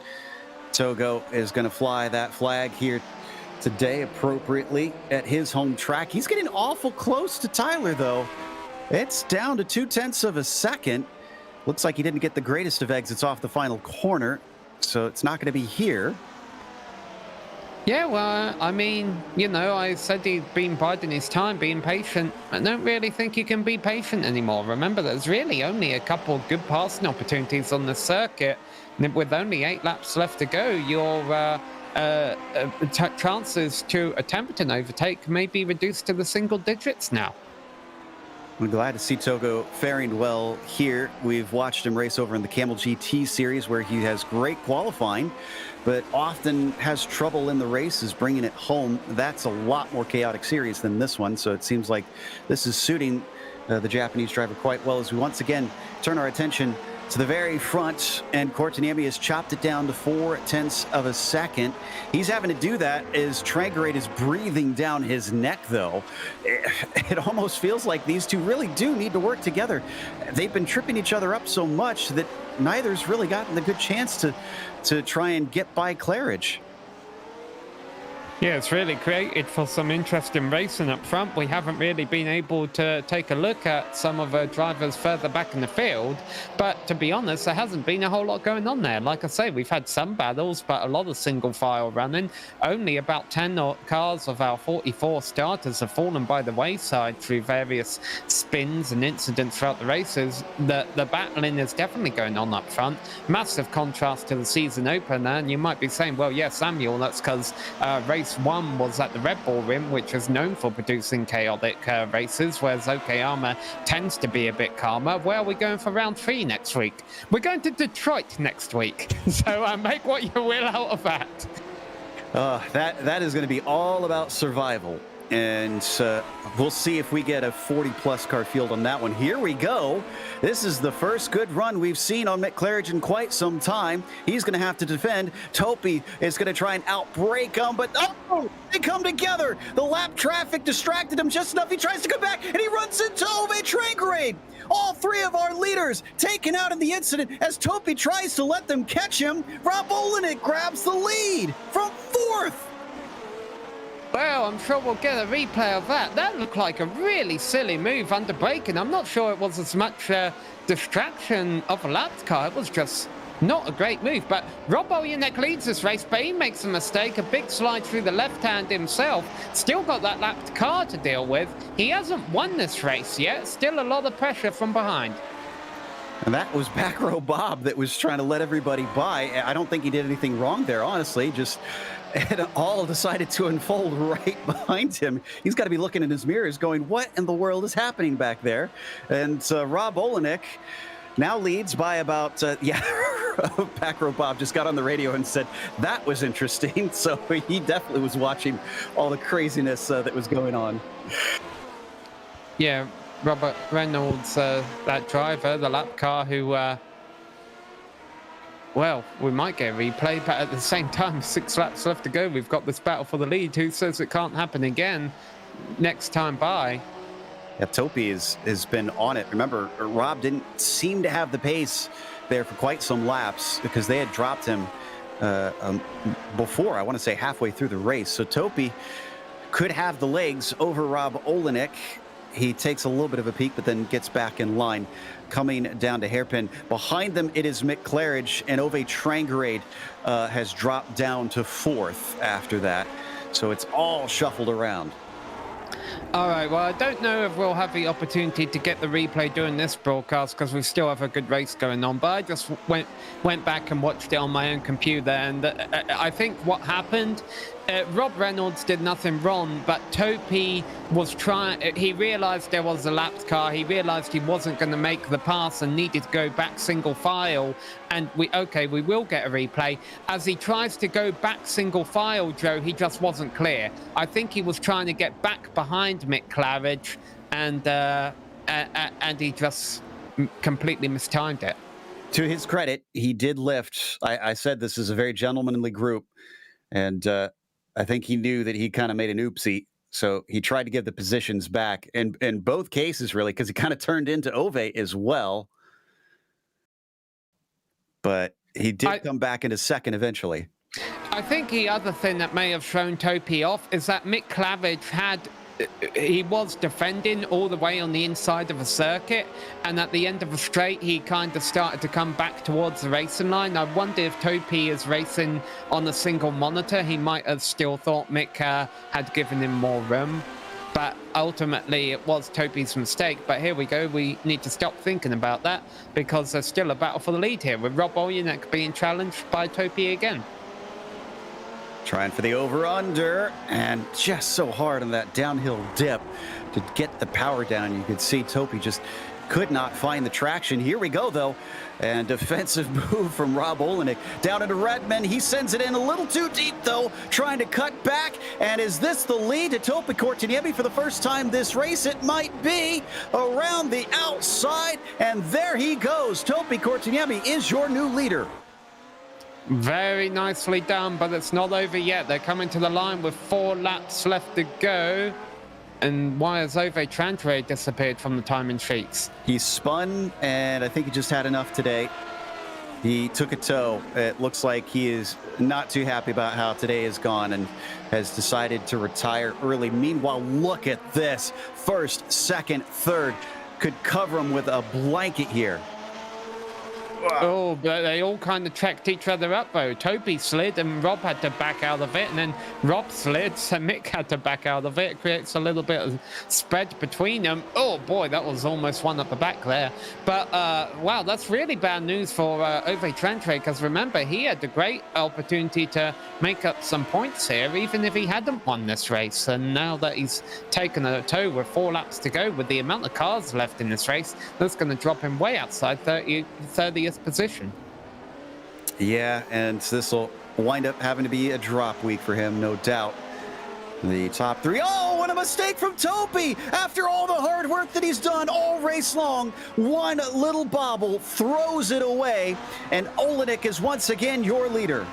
Togo is going to fly that flag here today appropriately at his home track. He's getting awful close to Tyler, though. It's down to 0.2 of a second. Looks like he didn't get the greatest of exits off the final corner, so it's not going to be here. Yeah, well, I mean, you know, I said he'd been biding his time, being patient. I don't really think you can be patient anymore. Remember, there's really only a couple of good passing opportunities on the circuit. And with only 8 laps left to go, your chances to attempt an overtake may be reduced to the single digits now. We're glad to see Togo faring well here. We've watched him race over in the Camel GT series where he has great qualifying, but often has trouble in the races bringing it home. That's a lot more chaotic series than this one, so it seems like this is suiting the Japanese driver quite well as we once again turn our attention to the very front, and Kortaniemi has chopped it down to 0.4 of a second. He's having to do that as Trangrade is breathing down his neck, though. It almost feels like these two really do need to work together. They've been tripping each other up so much that neither's really gotten the good chance to try and get by Claridge. Yeah, it's really created for some interesting racing up front. We haven't really been able to take a look at some of the drivers further back in the field, but to be honest, there hasn't been a whole lot going on there. Like I say, we've had some battles, but a lot of single file running. Only about 10 cars of our 44 starters have fallen by the wayside through various spins and incidents throughout the races. The battling is definitely going on up front. Massive contrast to the season opener, and you might be saying, well, yeah, Samuel, that's because race 1 was at the Red Bull Ring, which is known for producing chaotic races, whereas Okayama tends to be a bit calmer. Where are we going for round 3 next week? We're going to Detroit next week, so make what you will out of that. That is going to be all about survival, and we'll see if we get a 40-plus car field on that one. Here we go. This is the first good run we've seen on Mick Claridge in quite some time. He's going to have to defend. Topi is going to try and outbrake him, but oh, they come together. The lap traffic distracted him just enough. He tries to come back, and he runs into Ove Trangrade. All 3 of our leaders taken out in the incident as Topi tries to let them catch him. Rob Olenek grabs the lead from 4th. Well, I'm sure we'll get a replay of that. That looked like a really silly move under braking. I'm not sure it was as much distraction of a lapped car. It was just not a great move. But Rob Olenek leads this race, but he makes a mistake. A big slide through the left hand himself. Still got that lapped car to deal with. He hasn't won this race yet. Still a lot of pressure from behind. And that was back row Bob that was trying to let everybody by. I don't think he did anything wrong there, honestly. Just it all decided to unfold right behind him. He's got to be looking in his mirrors going, what in the world is happening back there? And Rob Olenek now leads by about, back row Bob just got on the radio and said, that was interesting. So he definitely was watching all the craziness that was going on. Yeah. Robert Reynolds, that driver, the lap car who, well, we might get a replay, but at the same time, 6 laps left to go. We've got this battle for the lead. Who says it can't happen again next time by? Yeah, Topi has been on it. Remember, Rob didn't seem to have the pace there for quite some laps because they had dropped him before, I want to say halfway through the race. So Topi could have the legs over Rob Olenek. He takes a little bit of a peek, but then gets back in line, coming down to hairpin. Behind them, it is Mick Claridge, and Ove Trangrade has dropped down to 4th after that. So it's all shuffled around. All right, well, I don't know if we'll have the opportunity to get the replay during this broadcast because we still have a good race going on, but I just went back and watched it on my own computer, and I think what happened, Rob Reynolds did nothing wrong, but Topi was he realized there was a lapped car, he realized he wasn't going to make the pass and needed to go back single file, and we will get a replay. As he tries to go back single file, Joe, he just wasn't clear. I think he was trying to get back behind Mick Claridge, and he just completely mistimed it. To his credit, he did lift. I said this is a very gentlemanly group, and I think he knew that he kind of made an oopsie, so he tried to get the positions back in both cases, really, because he kind of turned into Ove as well. But he did come back into second eventually. I think the other thing that may have thrown Topi off is that Mick Claridge he was defending all the way on the inside of a circuit, and at the end of a straight he kind of started to come back towards the racing line. I wonder if Topi is racing on a single monitor, he might have still thought Mick had given him more room, but ultimately it was Topi's mistake. But here we go, we need to stop thinking about that because there's still a battle for the lead here with Rob Olyanek being challenged by Topi again. Trying for the over-under, and just so hard on that downhill dip to get the power down. You could see Topi just could not find the traction. Here we go, though, and defensive move from Rob Olyanek down into Redmond. He sends it in a little too deep, though, trying to cut back. And is this the lead to Topi Korteniemi for the first time this race? It might be around the outside, and there he goes. Topi Korteniemi is your new leader. Very nicely done, but it's not over yet. They're coming to the line with 4 laps left to go. And why has Ove Trantre disappeared from the timing sheets? He spun, and I think he just had enough today. He took a tow. It looks like he is not too happy about how today has gone and has decided to retire early. Meanwhile, look at this. First, second, third. Could cover him with a blanket here. Oh, but they all kind of checked each other up, though. Topi slid and Rob had to back out of it, and then Rob slid, so Mick had to back out of it. It creates a little bit of spread between them. Oh, boy, that was almost one up the back there. But, wow, that's really bad news for Ove Trantre, because remember, he had a great opportunity to make up some points here, even if he hadn't won this race. And now that he's taken a tow with 4 laps to go, with the amount of cars left in this race, that's going to drop him way outside 30th position. Yeah, and this will wind up having to be a drop week for him, no doubt. The top 3. Oh, what a mistake from Topi! After all the hard work that he's done all race long, one little bobble throws it away, and Olyanek is once again your leader.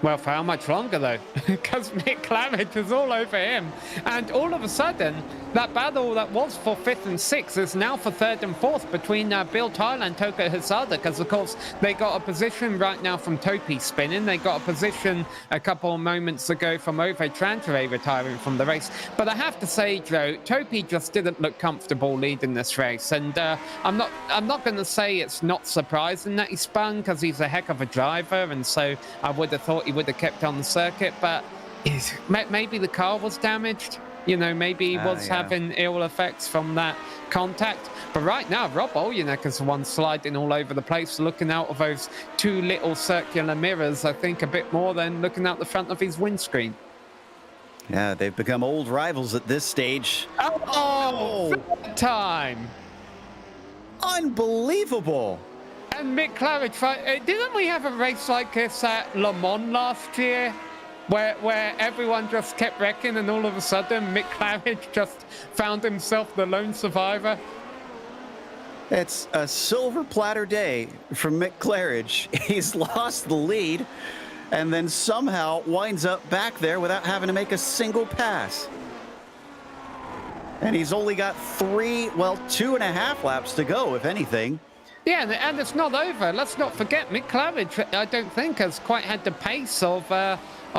Well, for how much longer, though? Because Mick Claridge was all over him. And all of a sudden, that battle that was for 5th and 6th is now for 3rd and 4th between Bill Tyler and Toka Hazada. Because, of course, they got a position right now from Topi spinning. They got a position a couple of moments ago from Ove Trantre retiring from the race. But I have to say, Joe, Topi just didn't look comfortable leading this race. And I'm not going to say it's not surprising that he spun, because he's a heck of a driver. And so I would have thought he would have kept on the circuit, but maybe the car was damaged. You know, maybe he was having ill effects from that contact. But right now, Rob Olyanek is the one sliding all over the place, looking out of those 2 little circular mirrors, I think, a bit more than looking out the front of his windscreen. Yeah, they've become old rivals at this stage. Oh! Time! Unbelievable! And Mick Claridge, didn't we have a race like this at Le Mans last year? Where everyone just kept wrecking, and all of a sudden Mick Claridge just found himself the lone survivor? It's a silver platter day for Mick Claridge. He's lost the lead and then somehow winds up back there without having to make a single pass. And he's only got 2.5 laps to go, if anything. Yeah, and it's not over. Let's not forget, Mick Claridge, I don't think, has quite had the pace of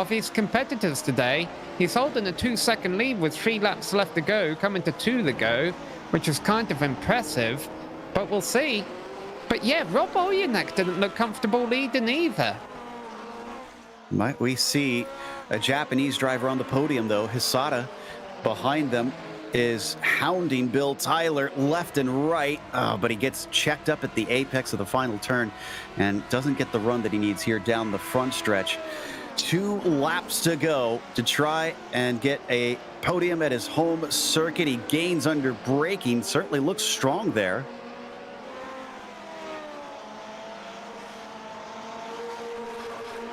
his competitors today. He's holding a 2-second lead with 3 laps left to go, coming to 2 to go, which is kind of impressive, but we'll see. But yeah, Rob Olyanek didn't look comfortable leading either. Might we see a Japanese driver on the podium, though? Hisada behind them is hounding Bill Tyler left and right, but he gets checked up at the apex of the final turn and doesn't get the run that he needs here down the front stretch. 2 laps to go to try and get a podium at his home circuit. He gains under braking, certainly looks strong there.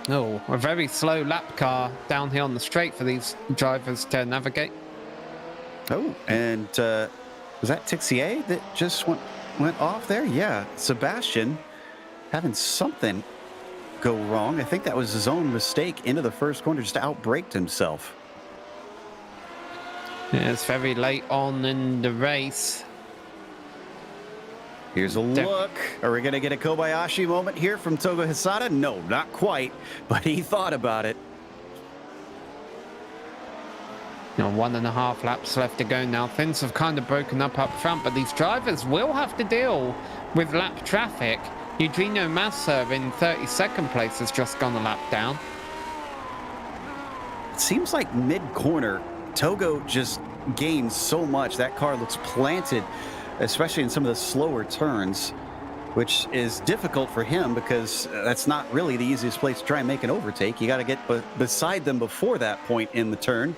Oh, a very slow lap car down here on the straight for these drivers to navigate. Oh, and was that Tixier that just went off there? Yeah, Sebastian having something go wrong. I think that was his own mistake into the first corner, just outbraked himself. Yeah, it's very late on in the race. Here's a look. Are we going to get a Kobayashi moment here from Togo Hisada? No, not quite, but he thought about it. 1.5 laps left to go now. Things have kind of broken up front, but these drivers will have to deal with lap traffic. Eugenio Massa in 32nd place has just gone a lap down. It seems like mid-corner, Togo just gains so much. That car looks planted, especially in some of the slower turns, which is difficult for him because that's not really the easiest place to try and make an overtake. You got to get beside them before that point in the turn.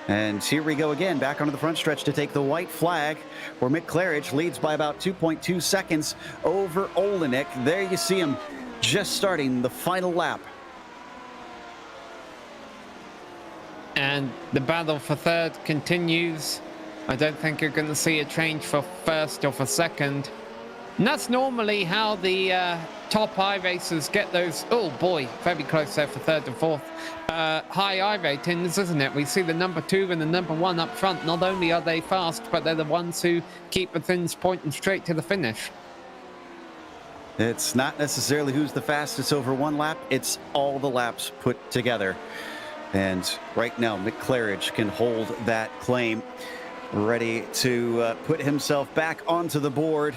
And here we go again, back onto the front stretch to take the white flag, where Mick Claridge leads by about 2.2 seconds over Olenek. There you see him just starting the final lap. And the battle for third continues. I don't think you're going to see a change for first or for second. And that's normally how the top iRacers get those, oh boy, very close there for third and fourth, high I ratings, isn't it? We see the number 2 and the number 1 up front. Not only are they fast, but they're the ones who keep the things pointing straight to the finish. It's not necessarily who's the fastest over one lap, it's all the laps put together. And right now, Mick Claridge can hold that claim, ready to put himself back onto the board.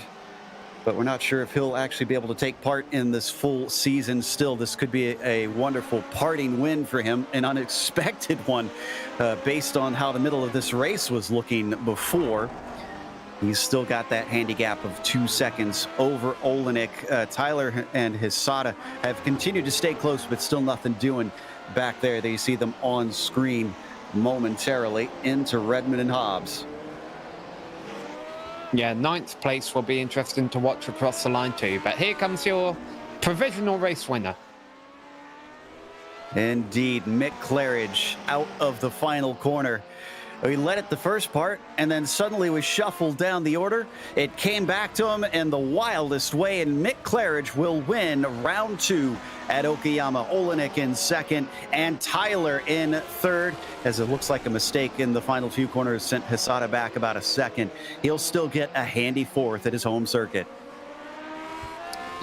But we're not sure if he'll actually be able to take part in this full season. Still, this could be a wonderful parting win for him, an unexpected one, based on how the middle of this race was looking before. He's still got that handicap of 2 seconds over Olenek. Tyler and Hisada have continued to stay close, but still nothing doing back there. They see them on screen momentarily into Redmond and Hobbs. Yeah, 9th place will be interesting to watch across the line too. But here comes your provisional race winner. Indeed, Mick Claridge out of the final corner. We led it the first part, and then suddenly we shuffled down the order. It came back to him in the wildest way, and Mick Claridge will win round 2 at Okayama. Olenek in second, and Tyler in third, as it looks like a mistake in the final few corners sent Hisada back about a second. He'll still get a handy 4th at his home circuit.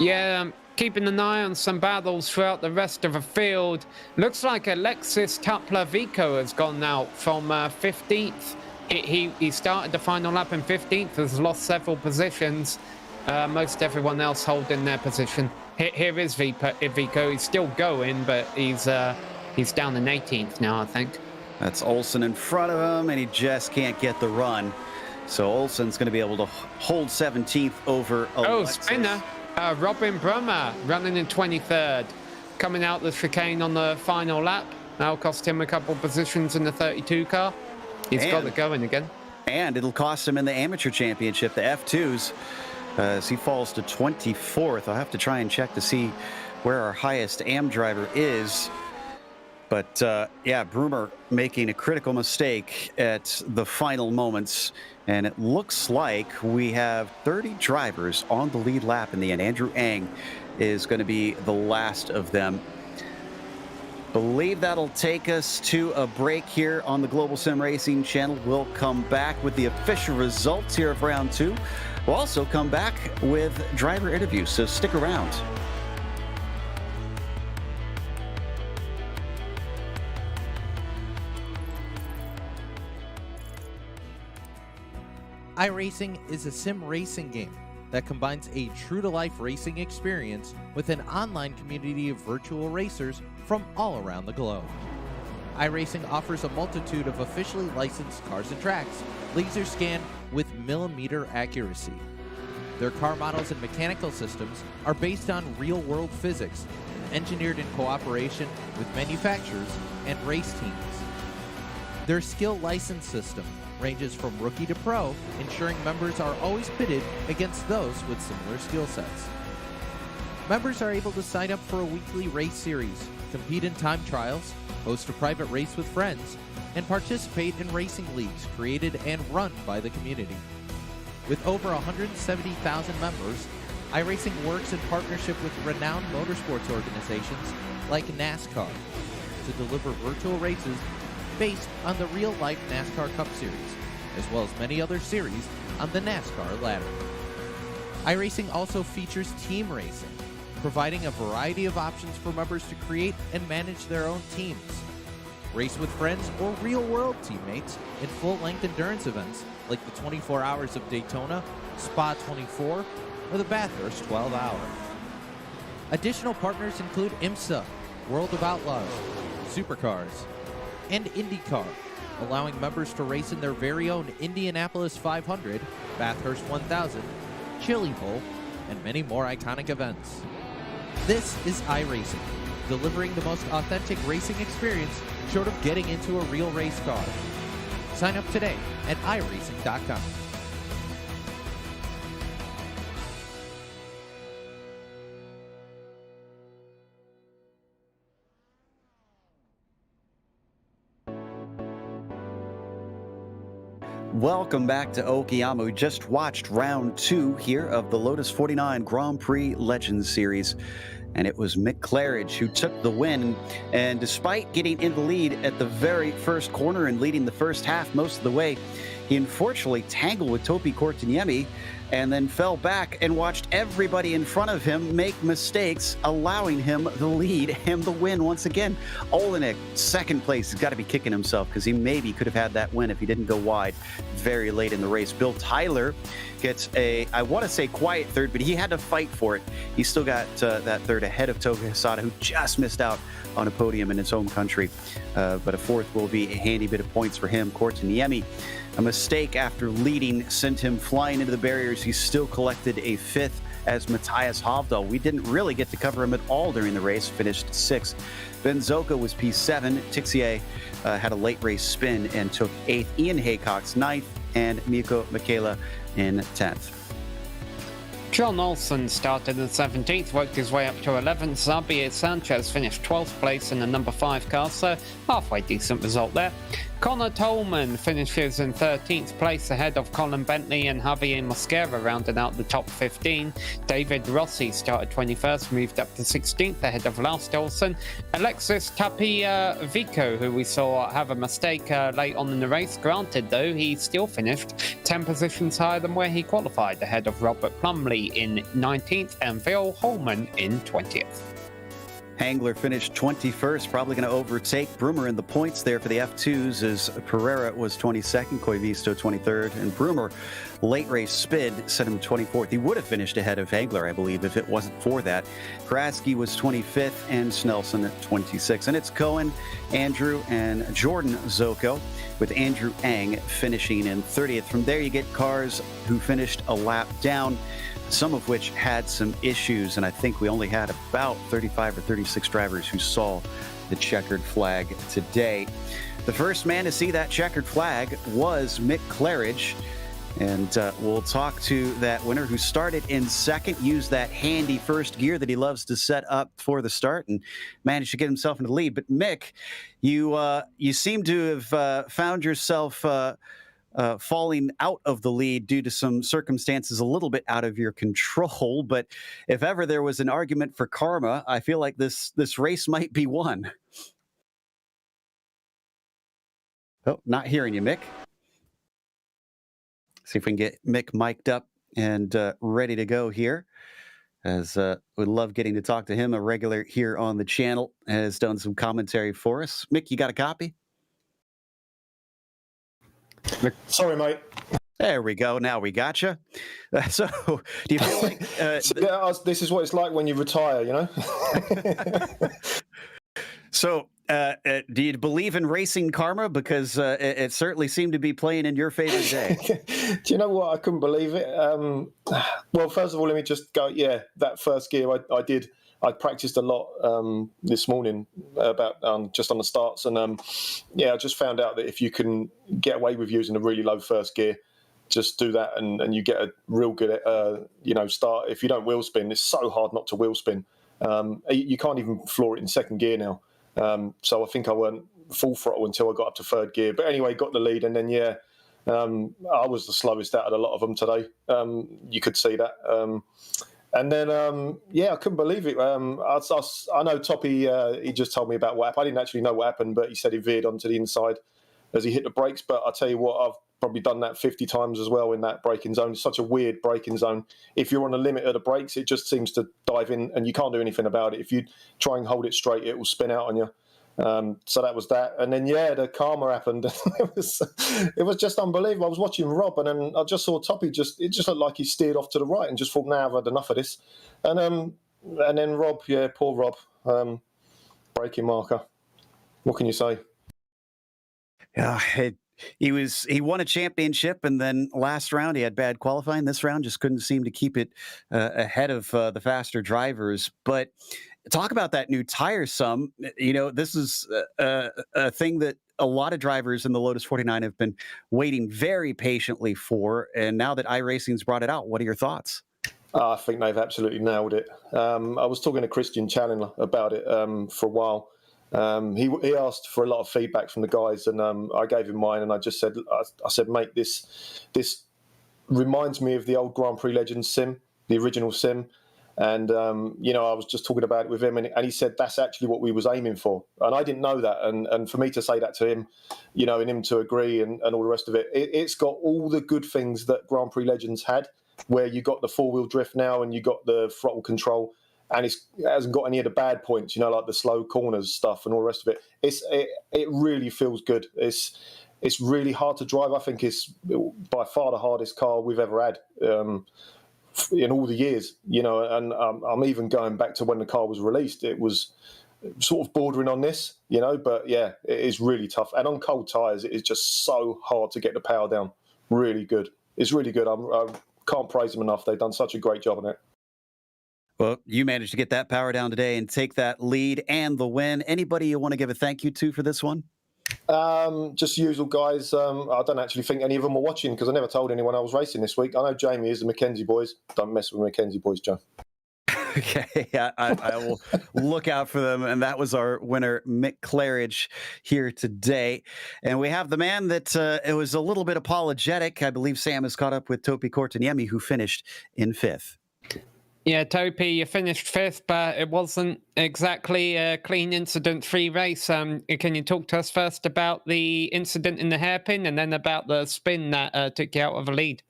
Yeah, keeping an eye on some battles throughout the rest of the field. Looks like Alexis Tapla-Vico has gone out from 15th. He started the final lap in 15th, has lost several positions. Most everyone else holding their position. Here is Vico. He's still going, but he's down in 18th now, I think. That's Olsen in front of him, and he just can't get the run. So Olsen's going to be able to hold 17th over Alexis. Oh, spinner. Robin Brummer running in 23rd. Coming out the chicane on the final lap. That'll cost him a couple positions in the 32 car. He's got it going again. And it'll cost him in the amateur championship, the F2s, as he falls to 24th. I'll have to try and check to see where our highest AM driver is. But yeah, Brummer making a critical mistake at the final moments. And it looks like we have 30 drivers on the lead lap in the end. Andrew Ang is going to be the last of them. Believe that'll take us to a break here on the Global Sim Racing channel. We'll come back with the official results here of round 2. We'll also come back with driver interviews, so stick around. iRacing is a sim racing game. that combines a true-to-life racing experience with an online community of virtual racers from all around the globe. iRacing offers a multitude of officially licensed cars and tracks, laser scanned with millimeter accuracy. Their car models and mechanical systems are based on real-world physics and engineered in cooperation with manufacturers and race teams. Their skill license system ranges from rookie to pro, ensuring members are always pitted against those with similar skill sets. Members are able to sign up for a weekly race series, compete in time trials, host a private race with friends, and participate in racing leagues created and run by the community. With over 170,000 members, iRacing works in partnership with renowned motorsports organizations like NASCAR to deliver virtual races based on the real-life NASCAR Cup Series, as well as many other series on the NASCAR ladder. iRacing also features team racing, providing a variety of options for members to create and manage their own teams. Race with friends or real-world teammates in full-length endurance events like the 24 Hours of Daytona, Spa 24, or the Bathurst 12 Hour. Additional partners include IMSA, World of Outlaws, Supercars, and IndyCar, allowing members to race in their very own Indianapolis 500, Bathurst 1000, Chili Bowl, and many more iconic events. This is iRacing, delivering the most authentic racing experience short of getting into a real race car. Sign up today at iRacing.com. Welcome back to Okayama. We just watched round 2 here of the Lotus 49 Grand Prix Legends Series. And it was Mick Claridge who took the win. And despite getting in the lead at the very first corner and leading the first half most of the way, he unfortunately tangled with Topi Kortiniemi and then fell back and watched everybody in front of him make mistakes, allowing him the lead and the win once again. Olenek, second place, has got to be kicking himself because he maybe could have had that win if he didn't go wide very late in the race. Bill Tyler gets a, I want to say quiet third, but he had to fight for it. He still got that third ahead of Toga Hisada, who just missed out on a podium in his home country. But a fourth will be a handy bit of points for him. Kortiniemi, a mistake after leading sent him flying into the barriers. He still collected a fifth as Matthias Hovdahl. We didn't really get to cover him at all during the race, finished sixth. Ben Zoka was P7. Tixier had a late race spin and took eighth. Ian Haycock's ninth, and Miko Michaela in 10th. John Olsen started in 17th, worked his way up to 11th. Xavier Sanchez finished 12th place in the number 5 car, so halfway decent result there. Connor Tolman finishes in 13th place ahead of Colin Bentley and Javier Mosquera, rounding out the top 15. David Rossi started 21st, moved up to 16th ahead of Lars Olsen. Alexis Tapia-Vico, who we saw have a mistake late on in the race. Granted, though, he still finished 10 positions higher than where he qualified, ahead of Robert Plumley in 19th and Phil Holman in 20th. Hangler finished 21st, probably going to overtake Brummer in the points there for the F2s, as Pereira was 22nd, Koivisto 23rd, and Brummer, late race spin, set him 24th. He would have finished ahead of Hangler, I believe, if it wasn't for that. Kraski was 25th, and Snelson at 26th. And it's Cohen, Andrew, and Jordan Zoko, with Andrew Ang finishing in 30th. From there, you get cars who finished a lap down, some of which had some issues, and I think we only had about 35 or 36 drivers who saw the checkered flag today. The first man to see that checkered flag was Mick Claridge, and we'll talk to that winner who started in second, used that handy first gear that he loves to set up for the start, and managed to get himself into the lead. But Mick, you seem to have found yourself falling out of the lead due to some circumstances a little bit out of your control. But if ever there was an argument for karma, I feel like this race might be won. Oh, not hearing you, Mick. See if we can get Mick mic'd up and ready to go here, as we love getting to talk to him. A regular here on the channel, has done some commentary for us. Mick, you got a copy? Sorry, mate. There we go. Now we gotcha. So, do you feel like This is what it's like when you retire, you know? so? Do you believe in racing karma? Because it certainly seemed to be playing in your favor today. Do you know what? I couldn't believe it. Well, first of all, let me just go. Yeah, that first gear I did. I practiced a lot this morning about just on the starts, and I just found out that if you can get away with using a really low first gear, just do that, and you get a real good start. If you don't wheel spin, it's so hard not to wheel spin. You can't even floor it in second gear now. So I think I weren't full throttle until I got up to third gear. But anyway, got the lead, and then I was the slowest out of a lot of them today. You could see that. And then I couldn't believe it. I know Toppy. He just told me about what happened. I didn't actually know what happened, but he said he veered onto the inside as he hit the brakes. But I tell you what, I've probably done that 50 times as well in that braking zone. It's such a weird braking zone. If you're on the limit of the brakes, it just seems to dive in, and you can't do anything about it. If you try and hold it straight, it will spin out on you. So that was that. And then, the karma happened. It was just unbelievable. I was watching Rob, and then I just saw Toppy it just looked like he steered off to the right and just thought, now I've had enough of this. And then Rob, poor Rob, braking marker. What can you say? Yeah, he won a championship, and then last round he had bad qualifying. This round just couldn't seem to keep it ahead of the faster drivers. But talk about that new tire sum. This is a thing that a lot of drivers in the Lotus 49 have been waiting very patiently for. And now that iRacing's brought it out, what are your thoughts? I think they've absolutely nailed it. I was talking to Christian Chandler about it for a while. He asked for a lot of feedback from the guys, and I gave him mine, and I just said, mate, this reminds me of the old Grand Prix Legends sim, the original sim. And, I was just talking about it with him, and he said that's actually what we was aiming for. And I didn't know that. And for me to say that to him, and him to agree and all the rest of it, it's got all the good things that Grand Prix Legends had, where you got the four-wheel drift now and you got the throttle control, and it hasn't got any of the bad points, like the slow corners stuff and all the rest of it. It really feels good. It's really hard to drive. I think it's by far the hardest car we've ever had. In all the years, and I'm even going back to when the car was released. It was sort of bordering on this, but it is really tough. And on cold tyres, it is just so hard to get the power down. Really good. It's really good. I can't praise them enough. They've done such a great job on it. Well, you managed to get that power down today and take that lead and the win. Anybody you want to give a thank you to for this one? Just the usual guys. I don't actually think any of them were watching because I never told anyone I was racing this week. I know Jamie is, the Mackenzie boys. Don't mess with the Mackenzie boys, Joe. Okay, I will look out for them. And that was our winner, Mick Claridge, here today. And we have the man that it was a little bit apologetic. I believe Sam has caught up with Topi Kortaniemi, who finished in 5th. Yeah, Topi, you finished 5th, but it wasn't exactly a clean incident-free race. Can you talk to us first about the incident in the hairpin and then about the spin that took you out of the lead?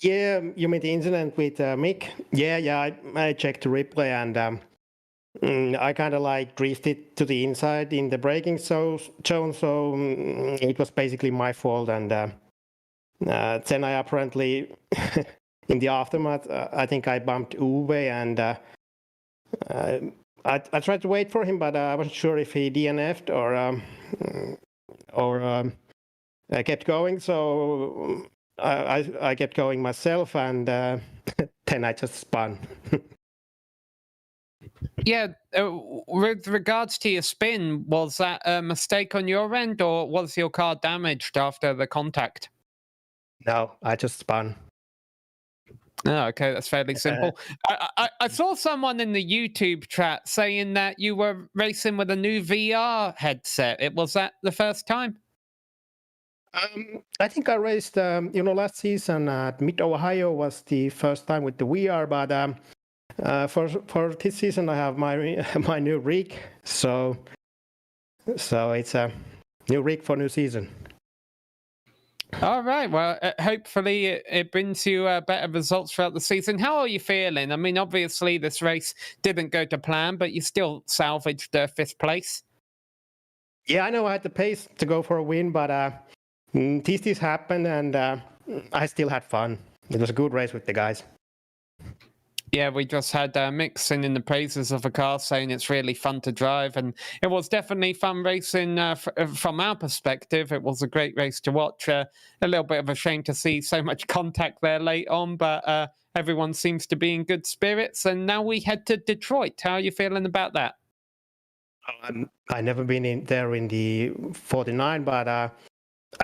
Yeah, you mean the incident with Mick? Yeah, I checked the replay, and I kind of drifted to the inside in the braking zone, so it was basically my fault. And then I apparently... in the aftermath, I think I bumped Uwe, and I tried to wait for him, but I wasn't sure if he DNF'd or kept going. So I kept going myself, and then I just spun. Yeah, with regards to your spin, was that a mistake on your end, or was your car damaged after the contact? No, I just spun. Oh, okay, that's fairly simple. I saw someone in the YouTube chat saying that you were racing with a new VR headset. Was that the first time? I think I raced, last season at Mid-Ohio was the first time with the VR, but for this season I have my new rig, so it's a new rig for new season. All right. Well, hopefully it brings you better results throughout the season. How are you feeling? I mean, obviously this race didn't go to plan, but you still salvaged 5th place. Yeah, I know I had the pace to go for a win, but These happened, and I still had fun. It was a good race with the guys. Yeah, we just had Mick singing the praises of the car, saying it's really fun to drive, and it was definitely fun racing from our perspective. It was a great race to watch. A little bit of a shame to see so much contact there late on, but everyone seems to be in good spirits. And now we head to Detroit. How are you feeling about that? I've never been in there in the 49, but I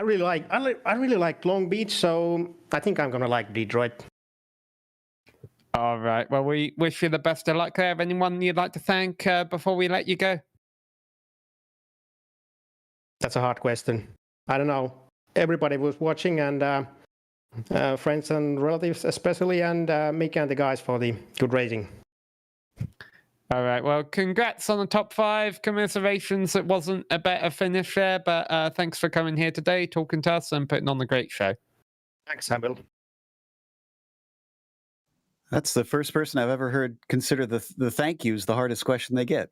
really like Long Beach, so I think I'm gonna like Detroit. All right. Well, we wish you the best of luck there. Anyone you'd like to thank before we let you go? That's a hard question. I don't know. Everybody was watching, and friends and relatives especially, and Mick and the guys for the good racing. All right. Well, congrats on the top 5. Commiserations. It wasn't a better finish there, but thanks for coming here today, talking to us, and putting on a great show. Thanks, Samuel. That's the first person I've ever heard consider the thank yous the hardest question they get.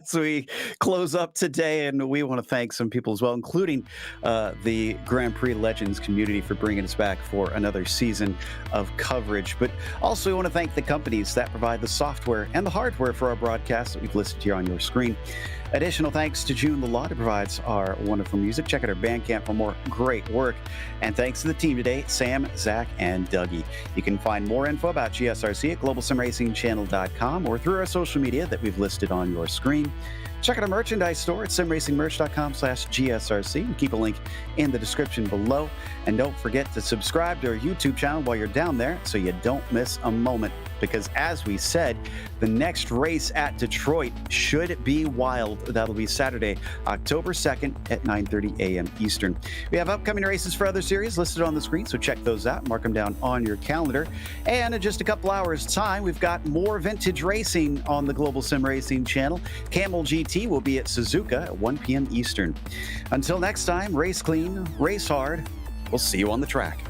So we close up today, and we want to thank some people as well, including the Grand Prix Legends community for bringing us back for another season of coverage. But also we want to thank the companies that provide the software and the hardware for our broadcast that we've listed here on your screen. Additional thanks to June Lalott, who provides our wonderful music. Check out our Bandcamp for more great work. And thanks to the team today, Sam, Zach, and Dougie. You can find more info about GSRC at globalsimracingchannel.com or through our social media that we've listed on your screen. Check out our merchandise store at simracingmerch.com/GSRC. and keep a link in the description below. And don't forget to subscribe to our YouTube channel while you're down there so you don't miss a moment. Because as we said, the next race at Detroit should be wild. That'll be Saturday, October 2nd at 9:30 a.m. Eastern. We have upcoming races for other series listed on the screen, so check those out. Mark them down on your calendar. And in just a couple hours' time, we've got more vintage racing on the Global Sim Racing channel. Camel GT will be at Suzuka at 1 p.m. Eastern. Until next time, race clean, race hard. We'll see you on the track.